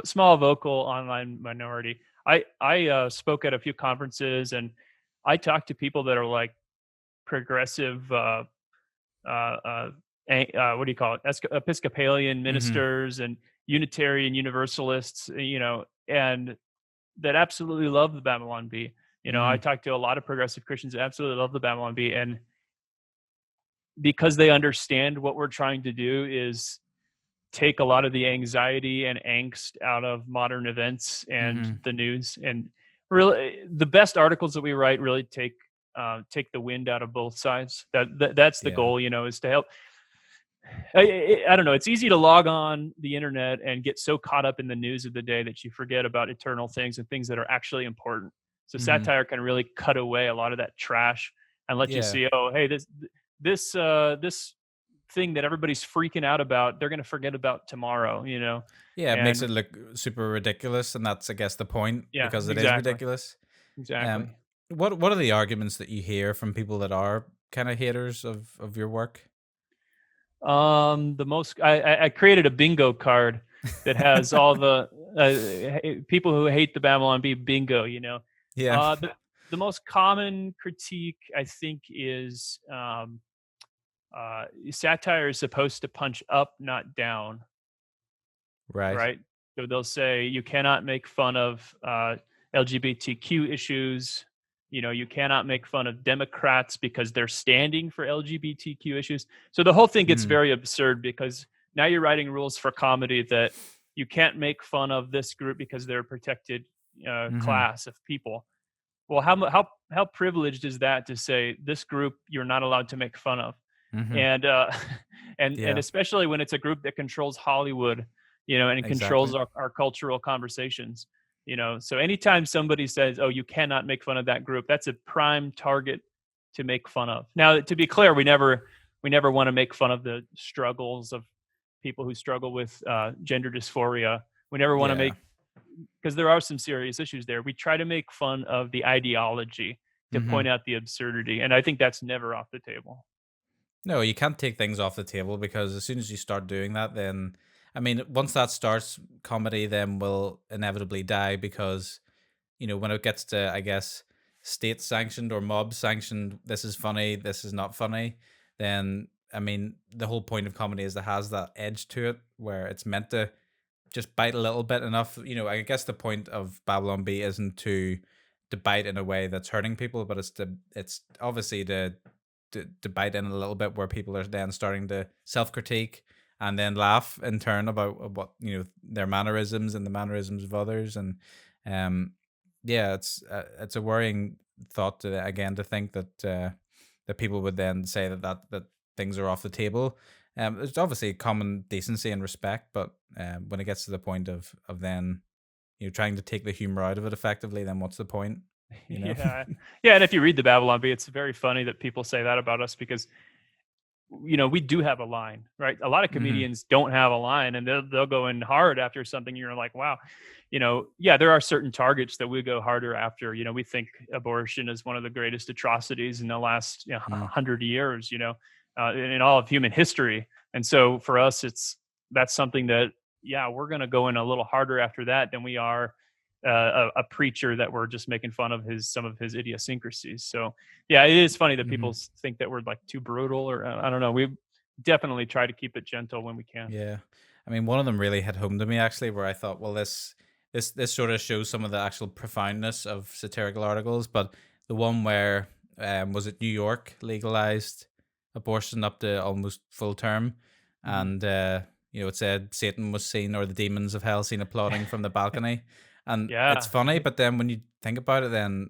small vocal online minority. I spoke at a few conferences, and I talked to people that are like progressive, uh, uh, what do you call it? Episcopalian
Mhm.
ministers and Unitarian Universalists, and that absolutely love the Babylon Bee. I
Mhm.
talked to a lot of progressive Christians that absolutely love the Babylon Bee, and because they understand what we're trying to do is take a lot of the anxiety and angst out of modern events and
Mhm.
the news. And really, the best articles that we write really take the wind out of both sides. That's the
Yeah.
goal, is to help. I don't know. It's easy to log on the internet and get so caught up in the news of the day that you forget about eternal things and things that are actually important. So
Mhm.
satire can really cut away a lot of that trash and let you
Yeah.
see, oh, hey, this thing that everybody's freaking out about, they're going to forget about tomorrow.
Yeah, it makes
And
it look super ridiculous, and that's, I guess, the point
yeah,
because it is
exactly,
ridiculous. Um,
exactly.
what are the arguments that you hear from people that are kind of haters of your work?
The most I created a bingo card that has all the people who hate the Babylon Bee bingo.
Yeah.
The most common critique I think is satire is supposed to punch up, not down,
Right.
right? So they'll say you cannot make fun of LGBTQ issues. You cannot make fun of Democrats because they're standing for LGBTQ issues. So the whole thing gets
Mm.
very absurd because now you're writing rules for comedy that you can't make fun of this group because they're a protected
Mhm.
class of people. Well, how privileged is that to say this group you're not allowed to make fun of,
Mhm.
and and
Yeah.
especially when it's a group that controls Hollywood, and controls
Exactly.
our cultural conversations. So anytime somebody says, "Oh, you cannot make fun of that group," that's a prime target to make fun of. Now, to be clear, we never want to make fun of the struggles of people who struggle with gender dysphoria. We never want to
Yeah.
make because there are some serious issues there. We try to make fun of the ideology to point
Mhm.
out the absurdity, and I think that's never off the table.
No, you can't take things off the table because as soon as you start doing that, then I mean, once that starts, comedy then will inevitably die because when it gets to, I guess, state sanctioned or mob sanctioned, this is funny, this is not funny, then I mean, the whole point of comedy is it has that edge to it where it's meant to just bite a little bit enough. I guess the point of Babylon B isn't to bite in a way that's hurting people, but it's obviously to bite in a little bit where people are then starting to self critique and then laugh in turn about what their mannerisms and the mannerisms of others. And um yeah, it's a worrying thought to again to think that people would then say that things are off the table. There's obviously common decency and respect, but when it gets to the point of then trying to take the humor out of it effectively, then what's the point? You know?
Yeah, yeah. And if you read the Babylon Bee, it's very funny that people say that about us because we do have a line, right? A lot of
Hmm.
comedians don't have a line, and they'll go in hard after something. You're like, wow, yeah, there are certain targets that we go harder after. We think abortion is one of the greatest atrocities in the last 100 years. In all of human history, and so for us, that's something that yeah, we're going to go in a little harder after that than we are. A preacher that we're just making fun of some of his idiosyncrasies. So yeah, it is funny that people
Hmm.
think that we're like too brutal, or I don't know. We definitely try to keep it gentle when we can.
Yeah. I mean, one of them really hit home to me actually, where I thought, well, this sort of shows some of the actual profoundness of satirical articles. But the one where was it New York legalized abortion up to almost full term,
Mhm.
and it said Satan was seen or the demons of hell seen applauding from the balcony, and it's
Yeah,
funny. But then when you think about it, then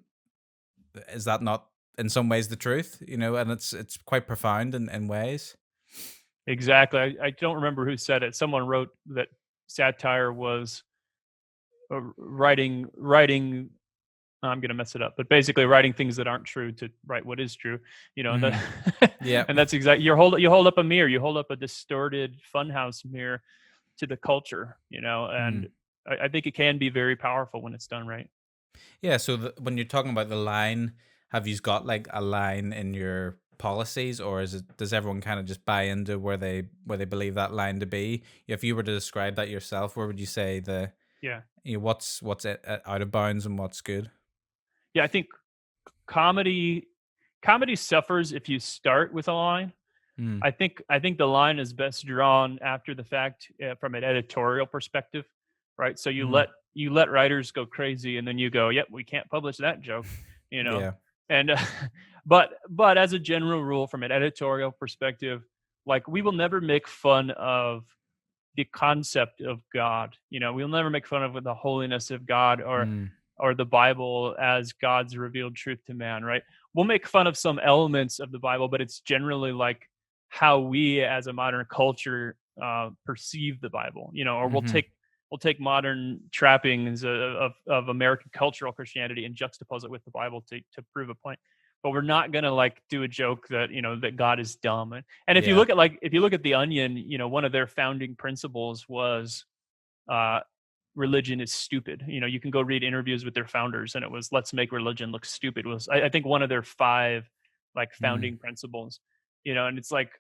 is that not in some ways the truth? And it's quite profound in ways.
exactly. I don't remember who said it. Someone wrote that satire was writing. I'm gonna mess it up, but basically writing things that aren't true to write what is true. And
Hmm. Yeah.
and that's exactly you hold up a mirror, you hold up a distorted funhouse mirror to the culture. And I think it can be very powerful when it's done right.
Yeah, so when you're talking about the line, have you got like a line in your policies, or is it does everyone kind of just buy into where they believe that line to be? If you were to describe that yourself, where would you say
Yeah.
what's out of bounds and what's good?
Yeah, I think comedy comedy suffers if you start with a line.
Mm,
I think the line is best drawn after the fact, from an editorial perspective, right? So
mm,
you let writers go crazy, and then you go, "Yep, we can't publish that joke," you know.
yeah.
And but as a general rule, from an editorial perspective, like we will never make fun of the concept of God. We'll never make fun of the holiness of God
Mm,
or the Bible as God's revealed truth to man, right? We'll make fun of some elements of the Bible, but it's generally like how we as a modern culture perceive the Bible, or
mm-hmm.
we'll take modern trappings of American cultural Christianity and juxtapose it with the Bible to prove a point. But we're not gonna like do a joke that that God is dumb. And
Yeah.
if you look at the Onion, one of their founding principles was uh, religion is stupid. You can go read interviews with their founders, and it was let's make religion look stupid. Was I think one of their five like
Mm,
founding principles. And it's like,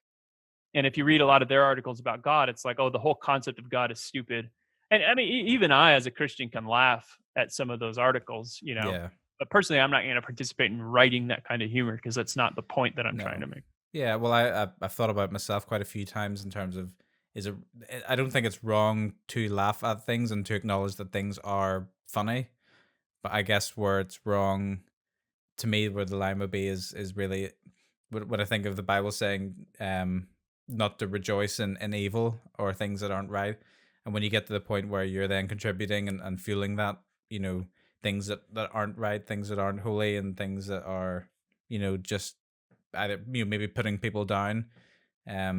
and if you read a lot of their articles about God, it's like, oh, the whole concept of God is stupid. And I mean, even I, as a Christian, can laugh at some of those articles.
yeah.
But personally, I'm not going to participate in writing that kind of humor because that's not the point that I'm trying
No.
to make.
Yeah, well, I've thought about myself quite a few times in terms of is it. I don't think it's wrong to laugh at things and to acknowledge that things are funny, but I guess where it's wrong to me, where the line would be is really when I think of the Bible saying not to rejoice in evil or things that aren't right, and when you get to the point where you're then contributing and fueling that, you know, things that aren't right, things that aren't holy, and things that are just either maybe putting people down, yeah,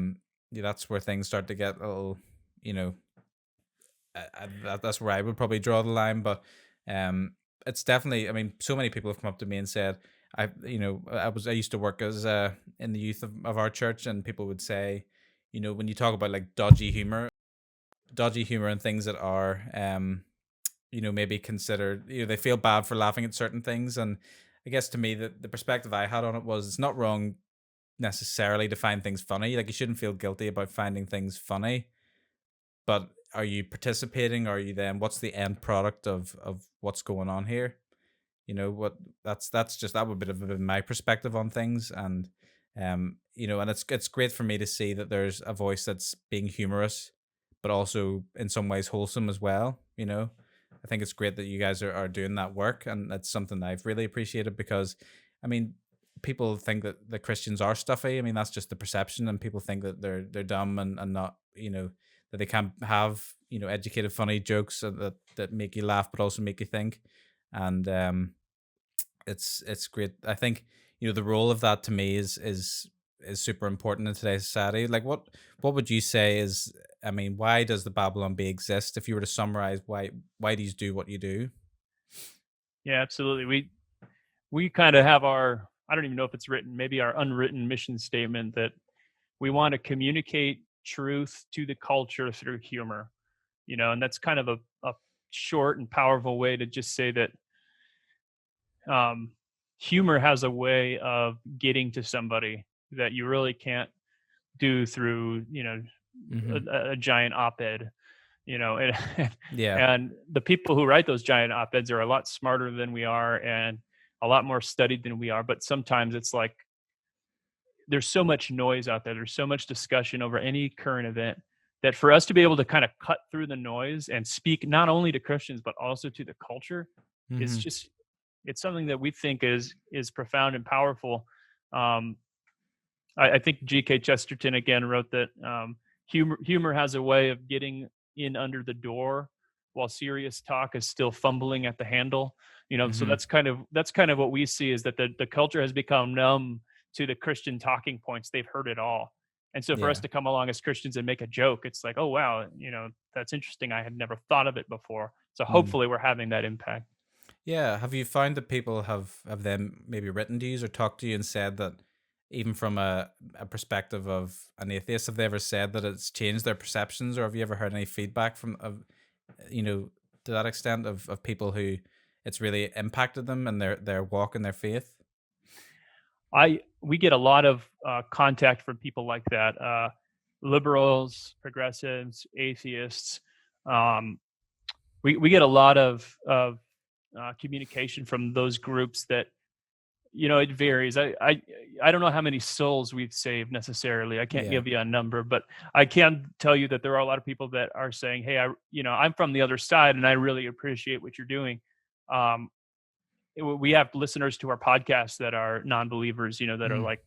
that's where things start to get a little, you know, that's where I would probably draw the line. But it's definitely, I mean, so many people have come up to me and said, I used to work as in the youth of our church, and people would say, when you talk about like dodgy humor and things that are, maybe considered, they feel bad for laughing at certain things. And I guess to me, the perspective I had on it was it's not wrong necessarily to find things funny. Like you shouldn't feel guilty about finding things funny, but are you participating? Are you then? What's the end product of what's going on here? What that's just that would be my perspective on things. And and it's great for me to see that there's a voice that's being humorous, but also in some ways wholesome as well. I think it's great that you guys are doing that work, and that's something that I've really appreciated because, I mean, people think that the Christians are stuffy. I mean, that's just the perception, and people think that they're dumb and not, that they can't have, educated, funny jokes that make you laugh but also make you think. And it's great. I think, the role of that to me is super important in today's society. Like what would you say is, I mean, why does the Babylon Bee exist? If you were to summarize why do you do what you do?
Yeah, absolutely. We kind of have our, I don't even know if it's written, maybe our unwritten mission statement that we want to communicate truth to the culture through humor. And that's kind of a short and powerful way to just say that um, humor has a way of getting to somebody that you really can't do through
Hmm.
a giant op-ed. And
Yeah.
and the people who write those giant op-eds are a lot smarter than we are and a lot more studied than we are, but sometimes it's like there's so much noise out there, there's so much discussion over any current event that for us to be able to kind of cut through the noise and speak not only to Christians but also to the culture is
Hmm.
just, it's something that we think is profound and powerful. um, I think G.K. Chesterton again wrote that humor has a way of getting in under the door, while serious talk is still fumbling at the handle. So
Hmm.
that's kind of what we see, is that the culture has become numb to the Christian talking points. They've heard it all, and so for us
Yeah.
to come along as Christians and make a joke, it's like, oh wow, that's interesting. I had never thought of it before. So
Mm.
hopefully we're having that impact.
Yeah. Have you found that people have them maybe written to you or talked to you and said that, even from a perspective of an atheist, have they ever said that it's changed their perceptions, or have you ever heard any feedback from of you know to that extent of people who it's really impacted them and their walk and their faith?
We get a lot of contact from people like that, liberals, progressives, atheists. Um, we get a lot of communication from those groups that, it varies. I don't know how many souls we've saved necessarily. I can't
Yeah.
give you a number, but I can tell you that there are a lot of people that are saying, "Hey, I'm from the other side, and I really appreciate what you're doing." Um, we have listeners to our podcast that are non-believers, that are
Mm.
like,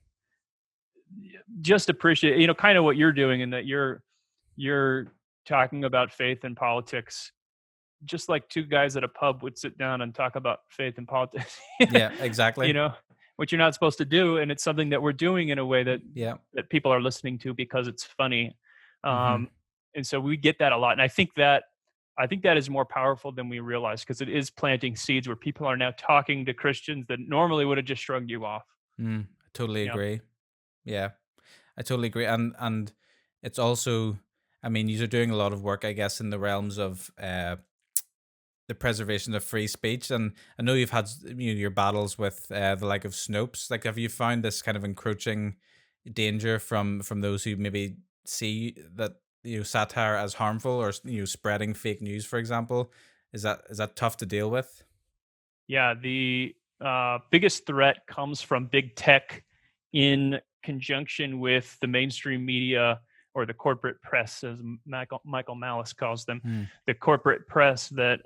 just appreciate, kind of what you're doing, and that you're talking about faith and politics, just like two guys at a pub would sit down and talk about faith and politics.
Yeah,
you
exactly.
know, what you're not supposed to do, and it's something that we're doing in a way that
Yeah.
people are listening to because it's funny.
Hmm.
Um, and so we get that a lot, and I think that is more powerful than we realize, because it is planting seeds where people are now talking to Christians that normally would have just shrugged you off.
I totally
Yeah.
agree. Yeah, I totally agree. And it's also, I mean, you're doing a lot of work, I guess, in the realms of the preservation of free speech. And I know you've had your battles with the like of Snopes. Like, have you found this kind of encroaching danger from those who maybe see that satire as harmful, or spreading fake news, for example? Is that tough to deal with?
Yeah, the biggest threat comes from big tech in conjunction with the mainstream media, or the corporate press, as Michael Malice calls them.
Hmm.
The corporate press that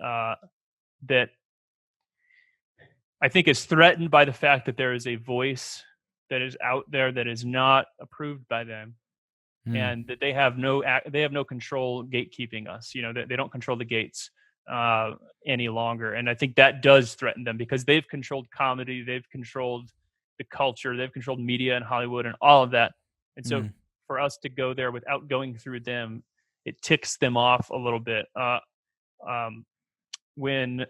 I think is threatened by the fact that there is a voice that is out there that is not approved by them,
Hmm.
and that they have no control gatekeeping us. They don't control the gates uh, any longer, and I think that does threaten them, because they've controlled comedy, they've controlled the culture, they've controlled media and Hollywood and all of that. And so
Hmm.
for us to go there without going through them, it ticks them off a little bit. Um, when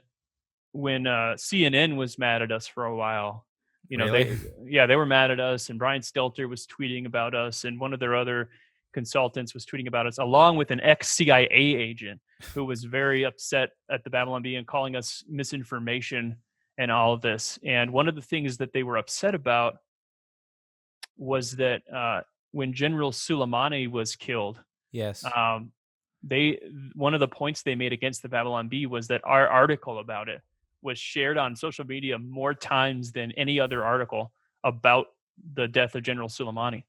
CNN was mad at us for a while.
Really?
They were mad at us, and Brian Stelter was tweeting about us, and one of their other consultants was tweeting about us, along with an ex-CIA agent who was very upset at the Babylon Bee and calling us misinformation and all of this. And one of the things that they were upset about was that when General Soleimani was killed,
Yes.
um, they one of the points they made against the Babylon Bee was that our article about it was shared on social media more times than any other article about the death of General Soleimani.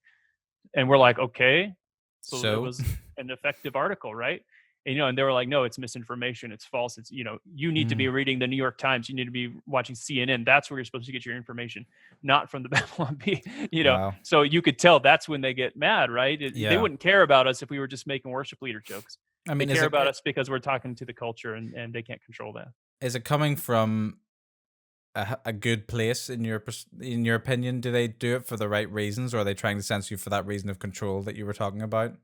And we're like, okay, so it
So,
was an effective article, right? And they were like, no, it's misinformation, it's false. It's, you need to be
mm,
reading the New York Times, you need to be watching CNN. That's where you're supposed to get your information, not from the Babylon Bee.
wow.
So you could tell that's when they get mad, right? They
Yeah.
wouldn't care about us if we were just making worship leader jokes.
I
They
mean,
care about us because we're talking to the culture, and they can't control that.
is it coming from a good place in in your opinion? Do they do it for the right reasons, or are they trying to censor you for that reason of control that you were talking about?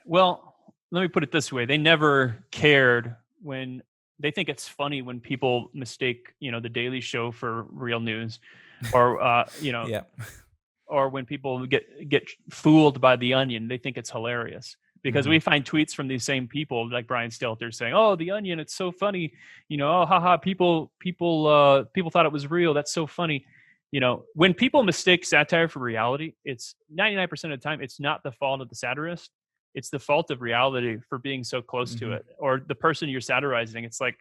Well, let me put it this way. They never cared when they think it's funny when people mistake, the Daily Show for real news, or
Yeah.
or when people get fooled by the Onion. They think it's hilarious, because
Hmm.
we find tweets from these same people, like Brian Stelter, saying, "Oh, the Onion, it's so funny." Oh, haha, people thought it was real. That's so funny. When people mistake satire for reality, it's 99% of the time it's not the fault of the satirist. It's the fault of reality for being so close to
Hmm.
it, or the person you're satirizing. It's like,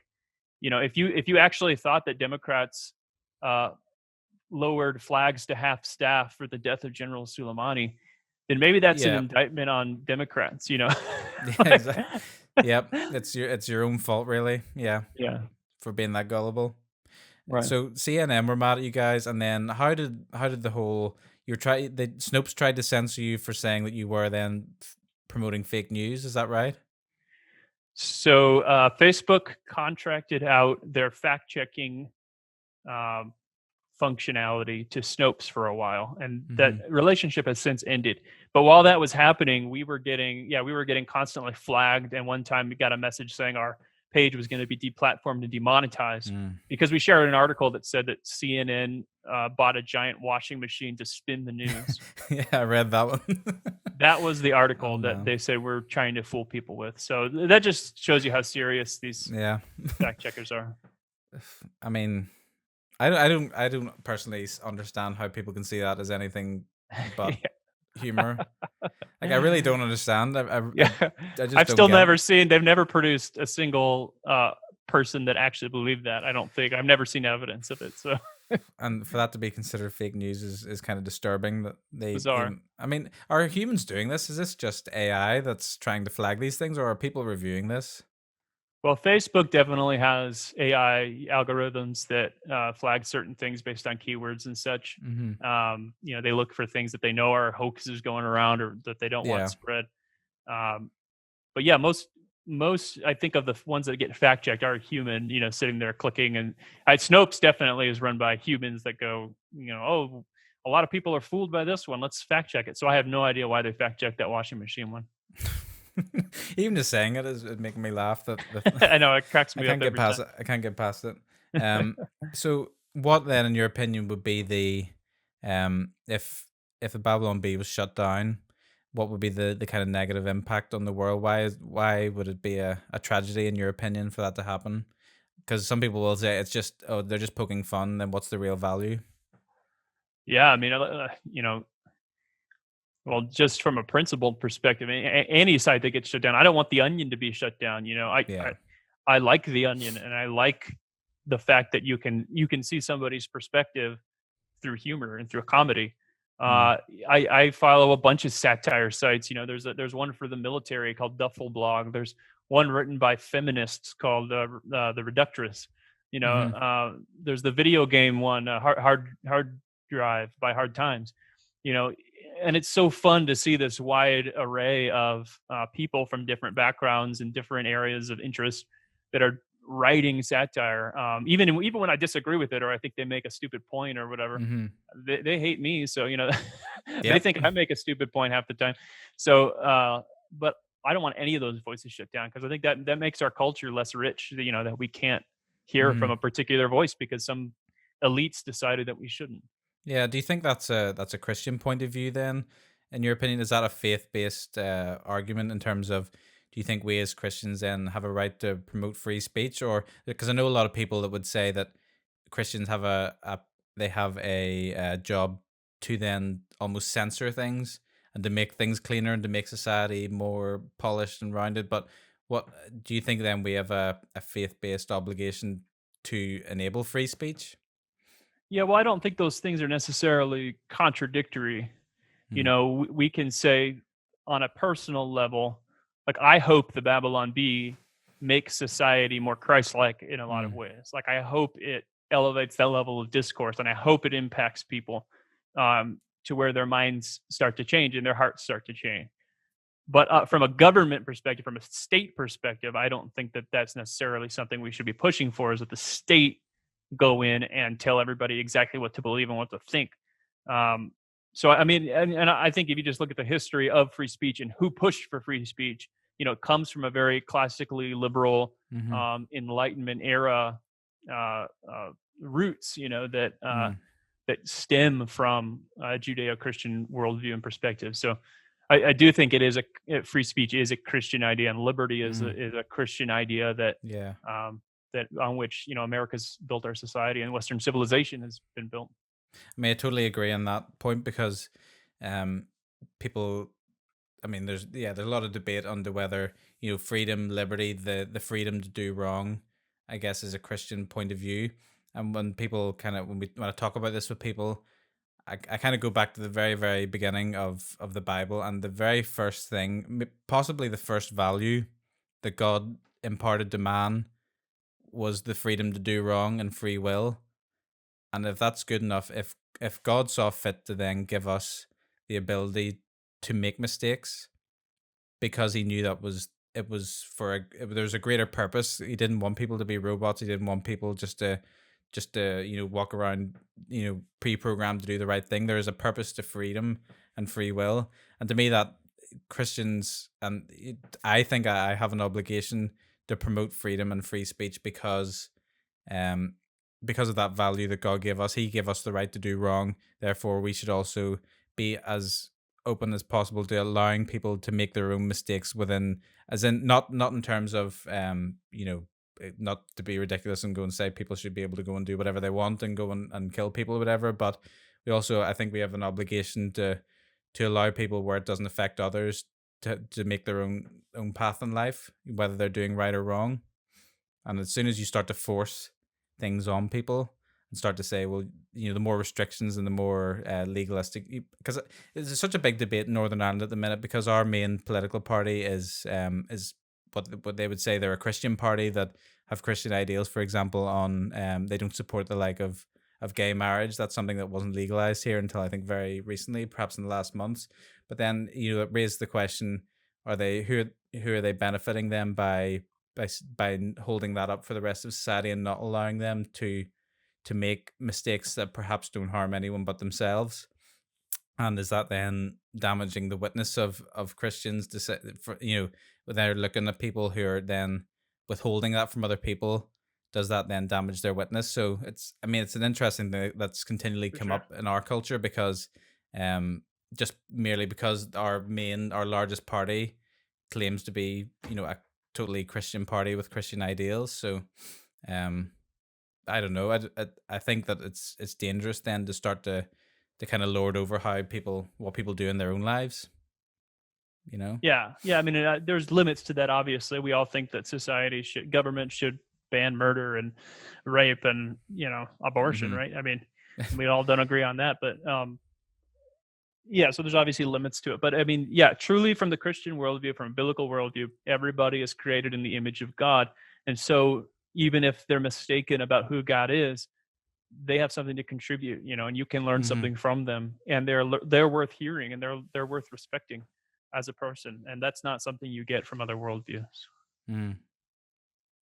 if you actually thought that Democrats uh, lowered flags to half staff for the death of General Soleimani, then maybe that's an
Yeah.
indictment on Democrats.
Yeah.
Like,
Exactly. Yep. It's your own fault, really. Yeah,
yeah,
for being that gullible.
right.
So CNN were mad at you guys, and then how did the whole the Snopes tried to censor you for saying that you were then promoting fake news? Is that right?
So Facebook contracted out their fact checking um, functionality to Snopes for a while, and that
Hmm.
relationship has since ended. But while that was happening, we were getting constantly flagged, and one time we got a message saying our page was going to be deplatformed and demonetized,
Mm.
because we shared an article that said that CNN bought a giant washing machine to spin the news.
Yeah, I read that one.
That was the
Oh
article that
man.
they said we're trying to fool people with. So that just shows you how serious these
Yeah.
fact checkers are.
I mean, I don't personally understand how people can see that as anything but humor. Like, I really
Yeah.
don't understand.
Yeah.
I just
I've
don't
still
get it.
never seen they've never produced a single, person that actually believed that, I don't think. I've never seen evidence of it, so
And for that to be considered fake news is kind of disturbing that
it's
they
bizarre.
even I mean, are humans doing this? Is this just AI that's trying to flag these things, or are people reviewing this?
Well, Facebook definitely has AI algorithms that, flag certain things based on keywords and such.
Mhm.
They look for things that they know are hoaxes going around or that they don't want
Yeah.
spread. Um, but yeah, most I think of the ones that get fact checked are human, sitting there clicking, and Snopes definitely is run by humans that go, oh, a lot of people are fooled by this one. Let's fact check it. So I have no idea why they fact checked that washing machine one.
Even just saying it is making me laugh that
I know it cracks
I
me up
can't get
every
past
time.
it. I can't get past it. Um, so what then, in your opinion, would be the if the Babylon Bee was shut down, what would be the kind of negative impact on the world? Why would it be a tragedy in your opinion for that to happen? Because some people will say it's just, oh, they're just poking fun. Then what's the real value?
Yeah, I mean, well, just from a principled perspective, any site that gets shut down, I don't want the Onion to be shut down.
Yeah.
I like the Onion, and I like the fact that you can see somebody's perspective through humor and through comedy.
Mm.
I follow a bunch of satire sites. There's one for the military called Duffel Blog. There's one written by feminists called the Reductress.
Hmm.
There's the video game one, Hard Drive by Hard Times. You know, and it's so fun to see this wide array of people from different backgrounds and different areas of interest that are writing satire. Even when I disagree with it or I think they make a stupid point or whatever,
Hmm.
they hate me. So they
Yep.
think I make a stupid point half the time. So, but I don't want any of those voices shut down because I think that makes our culture less rich. That we can't hear from
Hmm.
a particular voice because some elites decided that we shouldn't.
Yeah. Do you think that's a Christian point of view then? In your opinion, is that a faith based argument in terms of, do you think we as Christians then have a right to promote free speech? Or because I know a lot of people that would say that Christians have a they have a job to then almost censor things and to make things cleaner and to make society more polished and rounded. But what do you think then we have a faith based obligation to enable free speech?
Yeah, well, I don't think those things are necessarily contradictory.
Mm.
We can say on a personal level, like I hope the Babylon Bee makes society more Christ-like in a lot of
Mm.
ways. Like I hope it elevates that level of discourse, and I hope it impacts people to where their minds start to change and their hearts start to change. But from a government perspective, from a state perspective, I don't think that that's necessarily something we should be pushing for. Is that the state go in and tell everybody exactly what to believe and what to think. Um, so I mean, and I think if you just look at the history of free speech and who pushed for free speech, it comes from a very classically liberal
Mhm.
Enlightenment era uh, roots.
Mm.
That stem from Judeo-Christian worldview and perspective. So I do think it is free speech is a Christian idea, and liberty
Mm.
is a Christian idea
Yeah.
um, that on which America's built our society and Western civilization has been built.
I mean, I totally agree on that point because um people, I mean, there's a lot of debate on to whether, freedom, liberty, the freedom to do wrong, I guess, is a Christian point of view. And when people kind of when I talk about this with people, I kind of go back to the very very beginning of the Bible, and the very first thing, possibly the first value that God imparted to man was the freedom to do wrong and free will. And if that's good enough, if God saw fit to then give us the ability to make mistakes, because he knew that was it was for there's a greater purpose. He didn't want people to be robots. He didn't want people just to walk around, pre-programmed to do the right thing. There is a purpose to freedom and free will, and to me that Christians, and I think I have an obligation to promote freedom and free speech um because of that value that God gave us. He gave us the right to do wrong. Therefore, we should also be as open as possible to allowing people to make their own mistakes within, as in not in terms of not to be ridiculous and go and say people should be able to go and do whatever they want and go and kill people or whatever, but we also, I think we have an obligation to allow people where it doesn't affect others to make their own path in life, whether they're doing right or wrong. And as soon as you start to force things on people and start to say, well, the more restrictions and the more legalistic, because it's such a big debate in Northern Ireland at the minute, because our main political party is what they would say they're a Christian party that have Christian ideals. For example, on they don't support the like of gay marriage. That's something that wasn't legalized here until I think very recently, perhaps in the last months. But then it raised the question: Are they who are they benefiting them by holding that up for the rest of society and not allowing them to make mistakes that perhaps don't harm anyone but themselves? And is that then damaging the witness of Christians to say, for when they're looking at people who are then withholding that from other people? Does that then damage their witness? So it's an interesting thing that's continually
For
come
sure.
up in our culture, because um just merely because our largest party claims to be a totally Christian party with Christian ideals. So um I don't know. I think that it's dangerous then to start to kind of lord over what people do in their own lives. You know.
Yeah, yeah. I mean, there's limits to that. Obviously, we all think that government should ban murder and rape and abortion,
Mm-hmm.
right? I mean, we all don't agree on that, but yeah. So there's obviously limits to it. But I mean, yeah, truly from the Christian worldview, from a biblical worldview, everybody is created in the image of God, and so even if they're mistaken about who God is, they have something to contribute, and you can learn
Mm-hmm.
something from them, and they're worth hearing, and they're worth respecting as a person, and that's not something you get from other worldviews.
Mm.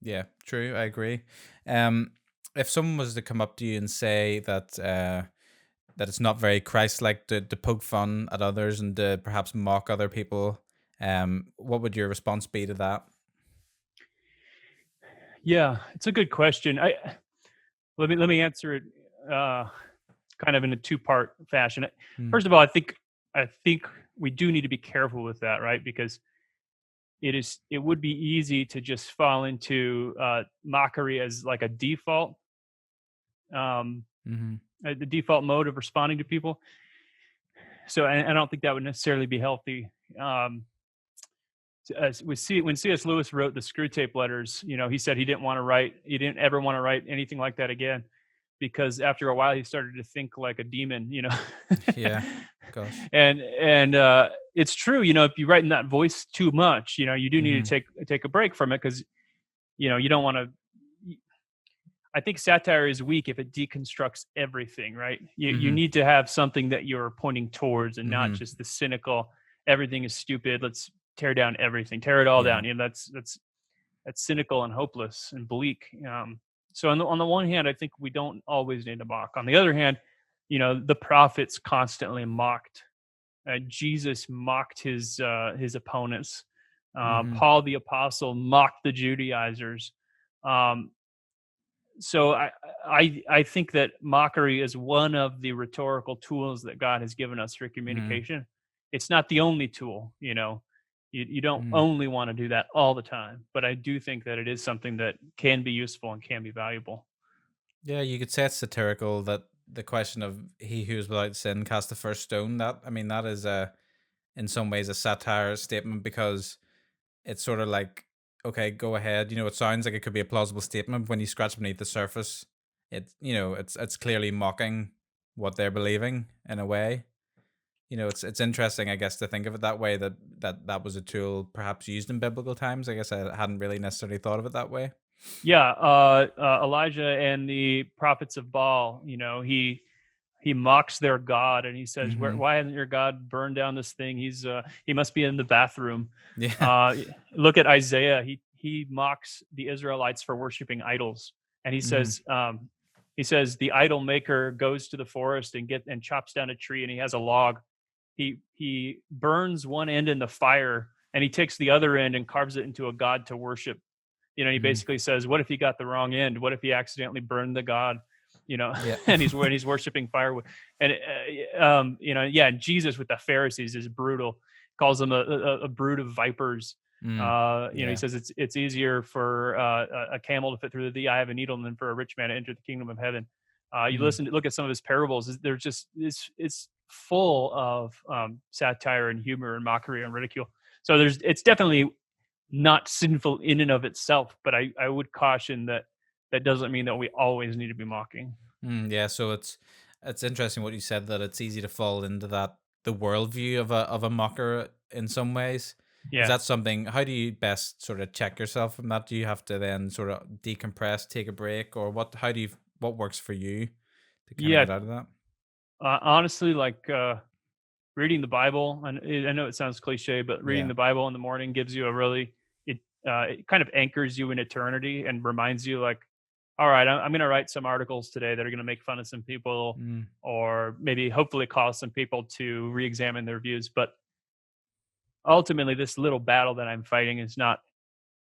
Yeah, true. I agree. Um, if someone was to come up to you and say that it's not very Christ-like to poke fun at others and to perhaps mock other people, what would your response be to that?
Yeah, it's a good question. I let me answer it uh, kind of in a two-part fashion.
Mm.
First of all, I think we do need to be careful with that, right? Because it would be easy to just fall into mockery as like a default, um,
Mm-hmm.
the default mode of responding to people. So I don't think that would necessarily be healthy. Um, as we see when C.S. Lewis wrote the Screw Tape Letters, he said he didn't ever want to write anything like that again, because after a while he started to think like a demon.
Yeah. Gosh.
And it's true. If you write in that voice too much, you do need
Mm-hmm.
to take a break from it, because you don't want to. I think satire is weak if it deconstructs everything, right? You
Mm-hmm.
need to have something that you're pointing towards, and not
Mm-hmm.
just the cynical, everything is stupid, let's tear down everything, tear it all
Yeah.
down. That's cynical and hopeless and bleak. So on the one hand, I think we don't always need to mock. On the other hand, the prophets constantly mocked. Jesus mocked his opponents.
Mm-hmm.
Paul the apostle mocked the Judaizers. Um, so I think that mockery is one of the rhetorical tools that God has given us for
Mm-hmm.
communication. It's not the only tool. You don't
Mm-hmm.
only want to do that all the time, but I do think that it is something that can be useful and can be valuable.
Yeah, you could say it's satirical that the question of he who is without sin cast the first stone. That is in some ways a satire statement, because it's sort of like, okay, go ahead. It sounds like it could be a plausible statement, but when you scratch beneath the surface, it's clearly mocking what they're believing in a way. It's interesting, I guess, to think of it that way, that was a tool perhaps used in biblical times. I guess I hadn't really necessarily thought of it that way.
Yeah, Elijah and the prophets of Baal. He mocks their God, and he says,
Mm-hmm.
Why hasn't your God burned down this thing? He must be in the bathroom."
Yeah.
Uh, Look at Isaiah. He mocks the Israelites for worshiping idols, and
Mm-hmm.
he says the idol maker goes to the forest and chops down a tree, and he has a log. He burns one end in the fire, and he takes the other end and carves it into a god to worship. He
Mm-hmm.
basically says, what if he got the wrong end? What if he accidentally burned the god? You know,
Yeah.
and he's worshiping firewood. And yeah, Jesus with the Pharisees is brutal. Calls them a brood of vipers.
Mm.
He
Yeah.
says it's easier for a camel to fit through the eye of a needle than for a rich man to enter the kingdom of heaven. You
Mm.
look at some of his parables; they're just it's full of satire and humor and mockery and ridicule. So it's definitely not sinful in and of itself, but I would caution that that doesn't mean that we always need to be mocking.
Mm, yeah, so it's interesting what you said, that it's easy to fall into that, the worldview of a mocker in some ways. Is
Yeah.
that something? How do you best sort of check yourself from that? Do you have to then sort of decompress, take a break, or what? How do you, what works for you to kind of
Yeah.
get out of that?
Honestly, like reading the Bible, and I know it sounds cliche, but reading
Yeah.
the Bible in the morning gives you a really it kind of anchors you in eternity and reminds you like, all right, I'm going to write some articles today that are going to make fun of some people,
Mm,
or maybe hopefully cause some people to re-examine their views. But ultimately, this little battle that I'm fighting is not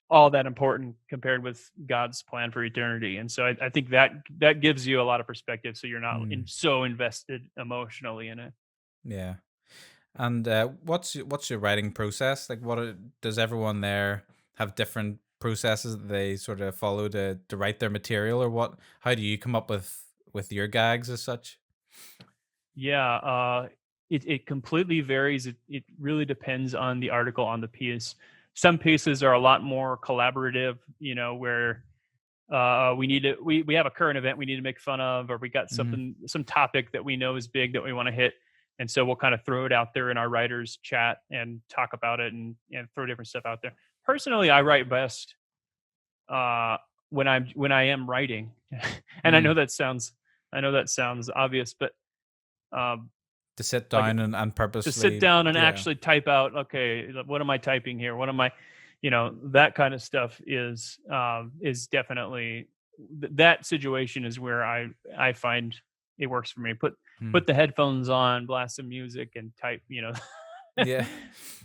all that important compared with God's plan for eternity. And so I think that that gives you a lot of perspective, so you're not
mm,
so invested emotionally in it.
yeah. And what's your writing process? Like, does everyone there have different processes that they sort of follow to write their material, or what? How do you come up with your gags as such?
Yeah, it completely varies. It really depends on the article, on the piece. Some pieces are a lot more collaborative, where we have a current event we need to make fun of, or we got
Mm,
some topic that we know is big that we want to hit, and so we'll kind of throw it out there in our writers chat and talk about it, and throw different stuff out there. Personally, I write best uh, when I am writing, and
mm.
I know that sounds obvious, but um,
To sit
like
down and
to sit
purposely,
down and
yeah.
actually type out, okay, what am I typing here? What am I, that kind of stuff is definitely that situation is where I find it works for me.
Mm.
Put the headphones on, blast some music, and type.
Yeah. Do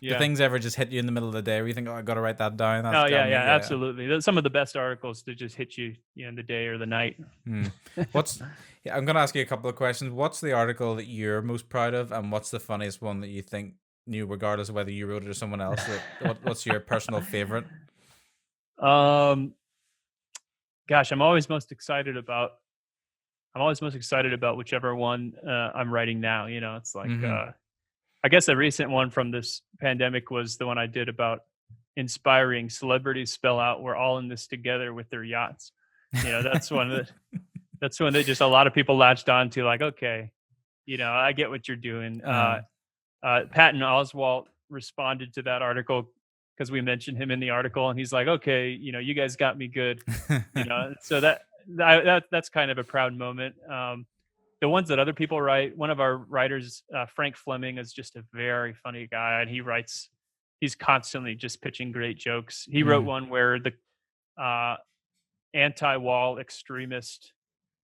Yeah.
things ever just hit you in the middle of the day where you think, "Oh, I gotta write that down. That's
Oh
got
yeah,
me."
yeah,
Yeah.
absolutely. Some of the best articles to just hit you, in the day or the night.
Hmm. What's Yeah, I'm gonna ask you a couple of questions. What's the article that you're most proud of, and what's the funniest one that you think, regardless of whether you wrote it or someone else, what's your personal favorite?
um, gosh, I'm always most excited about whichever one I'm writing now. It's like
Mm-hmm.
I guess a recent one from this pandemic was the one I did about inspiring celebrities spell out we're all in this together with their yachts. That's one that just a lot of people latched on to, like, okay, I get what you're doing.
uh,
Patton Oswalt responded to that article because we mentioned him in the article, and he's like, okay, you guys got me good. So that's kind of a proud moment. The ones that other people write, one of our writers, Frank Fleming, is just a very funny guy, and he's constantly just pitching great jokes. He wrote
mm.
one where the uh, anti-wall extremist,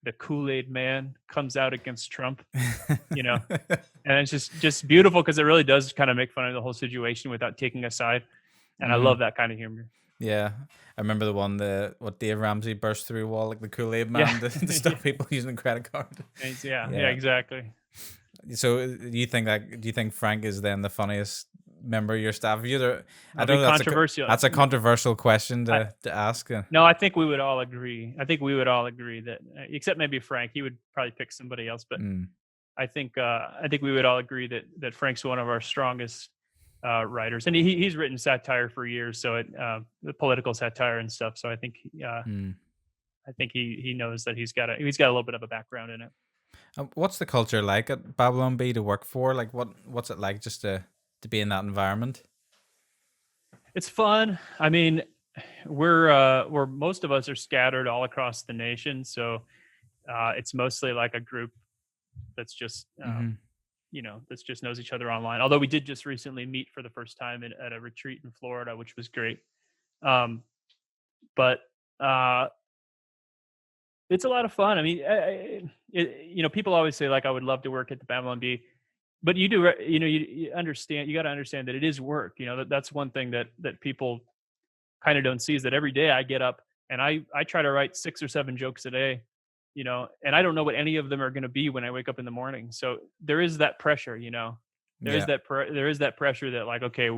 the Kool-Aid man, comes out against Trump. You know, and it's just beautiful because it really does kind of make fun of the whole situation without taking a side, and I
Hmm.
love that kind of humor.
Yeah, I remember the one, the what Dave Ramsey burst through a wall like the Kool Aid
Yeah,
Man to
yeah,
stop people using a credit card.
yeah,
Yeah.
exactly.
So, do you think Frank is then the funniest member of your staff? Have you either, I
That'll be
know
controversial.
that's a controversial question
I,
to ask.
no, I think we would all agree. I think we would all agree that, except maybe Frank, he would probably pick somebody else. But
Mm,
I think we would all agree that Frank's one of our strongest writers, and he's written satire for years, so the political satire and stuff. So
mm.
I think he knows that he's got a little bit of a background in it.
What's the culture like at Babylon B to work for? Like, what's it like just to be in that environment?
It's fun. I mean, we're most of us are scattered all across the nation, so it's mostly like a group that's just
Hmm.
that's just knows each other online. Although we did just recently meet for the first time at a retreat in Florida, which was great. Um, but uh, it's a lot of fun. I mean, people always say like, I would love to work at the Babylon Bee, but you do, you understand. You got to understand that it is work. That's one thing that people kind of don't see, is that every day I get up and I try to write 6 or 7 jokes a day, and I don't know what any of them are going to be when I wake up in the morning. So there is that pressure.
Yeah.
There is that pressure that, like, okay,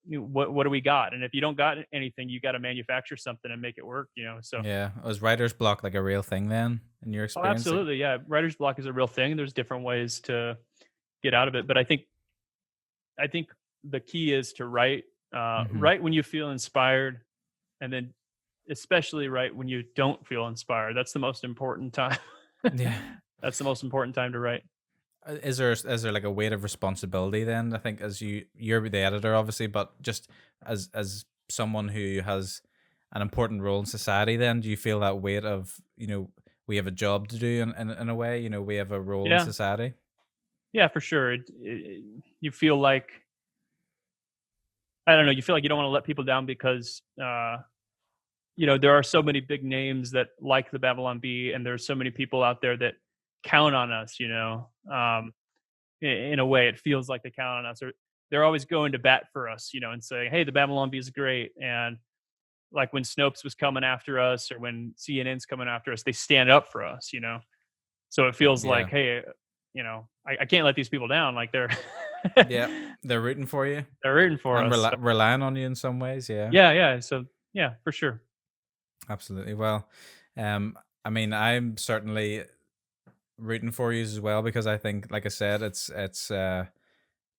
what do we got? And if you don't got anything, you got to manufacture something and make it work. So
Yeah. Was writer's block like a real thing then in your
oh,
experience? Like,
absolutely, yeah. Writer's block is a real thing. There's different ways to get out of it, but I think the key is to write,
hmm
write when you feel inspired, and then especially write when you don't feel inspired. That's the most important time.
yeah.
That's the most important time to write.
Is there like a weight of responsibility then? I think as you're the editor obviously, but just as someone who has an important role in society, then do you feel that weight of we have a job to do in a way, we have a role in
Yeah,
society.
yeah, for sure. You feel like I don't know. You feel like you don't want to let people down because there are so many big names that like the Babylon Bee, and there's so many people out there that count on us. In a way, it feels like they count on us, or they're always going to bat for us, and saying, "Hey, the Babylon Bee is great." And like when Snopes was coming after us, or when CNN's coming after us, they stand up for us. So it feels like,
Yeah,
hey, I can't let these people down. Like they're
yeah, they're rooting for you
they're rooting for
and
us. So,
relying on you in some ways. Yeah.
yeah, yeah. So yeah, for sure.
Absolutely. Well, I mean, I'm certainly rooting for you as well because I think, like I said, it's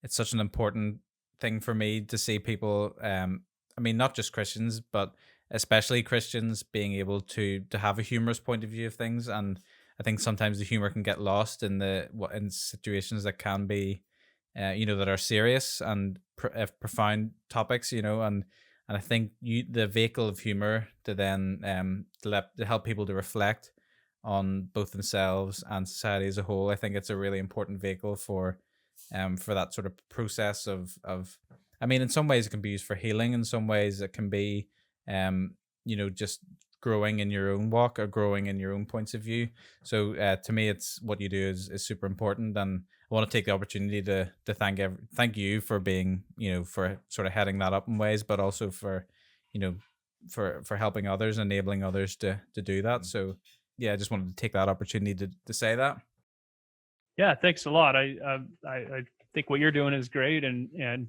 such an important thing for me to see people. I mean, not just Christians, but especially Christians being able to have a humorous point of view of things. And I think sometimes the humor can get lost in in situations that can be, that are serious and profound topics. And I think the vehicle of humor to then to help people to reflect on both themselves and society as a whole. I think it's a really important vehicle for that sort of process of I mean, in some ways it can be used for healing, in some ways it can be um just growing in your own walk or growing in your own points of view. So to me, it's what you do is super important, and I want to take the opportunity to thank you for being, for sort of heading that up in ways, but also for you know for helping others, enabling others to do that. So yeah, I just wanted to take that opportunity to say that.
Yeah, thanks a lot. I think what you're doing is great, and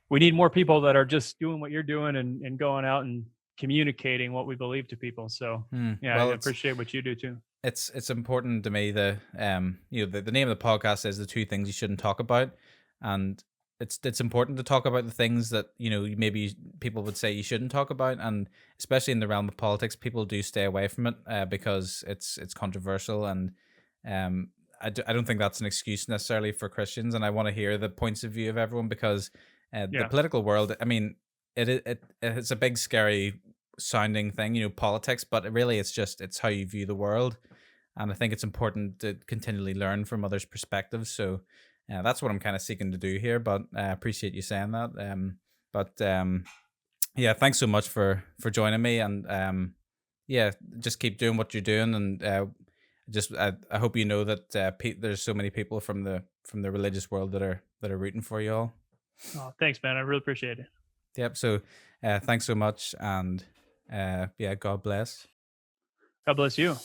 we need more people that are just doing what you're doing, and going out and communicating what we believe to people. So yeah, I
Well,
appreciate what you do too.
it's important to me. The name of the podcast is the two things you shouldn't talk about, and it's important to talk about the things that maybe people would say you shouldn't talk about, and especially in the realm of politics, people do stay away from it because it's controversial. And um I don't think that's an excuse necessarily for Christians, and I want to hear the points of view of everyone because the
Yeah,
political world, I mean, it's a big scary sounding thing, politics, but really it's how you view the world. And I think it's important to continually learn from others' perspectives. So that's what I'm kind of seeking to do here. But I appreciate you saying that. But yeah, thanks so much for joining me, and yeah, just keep doing what you're doing, and I hope you know that there's so many people from the religious world that are rooting for you all.
oh, thanks, man. I really appreciate it.
Yep. So thanks so much, and yeah, God bless.
God bless you.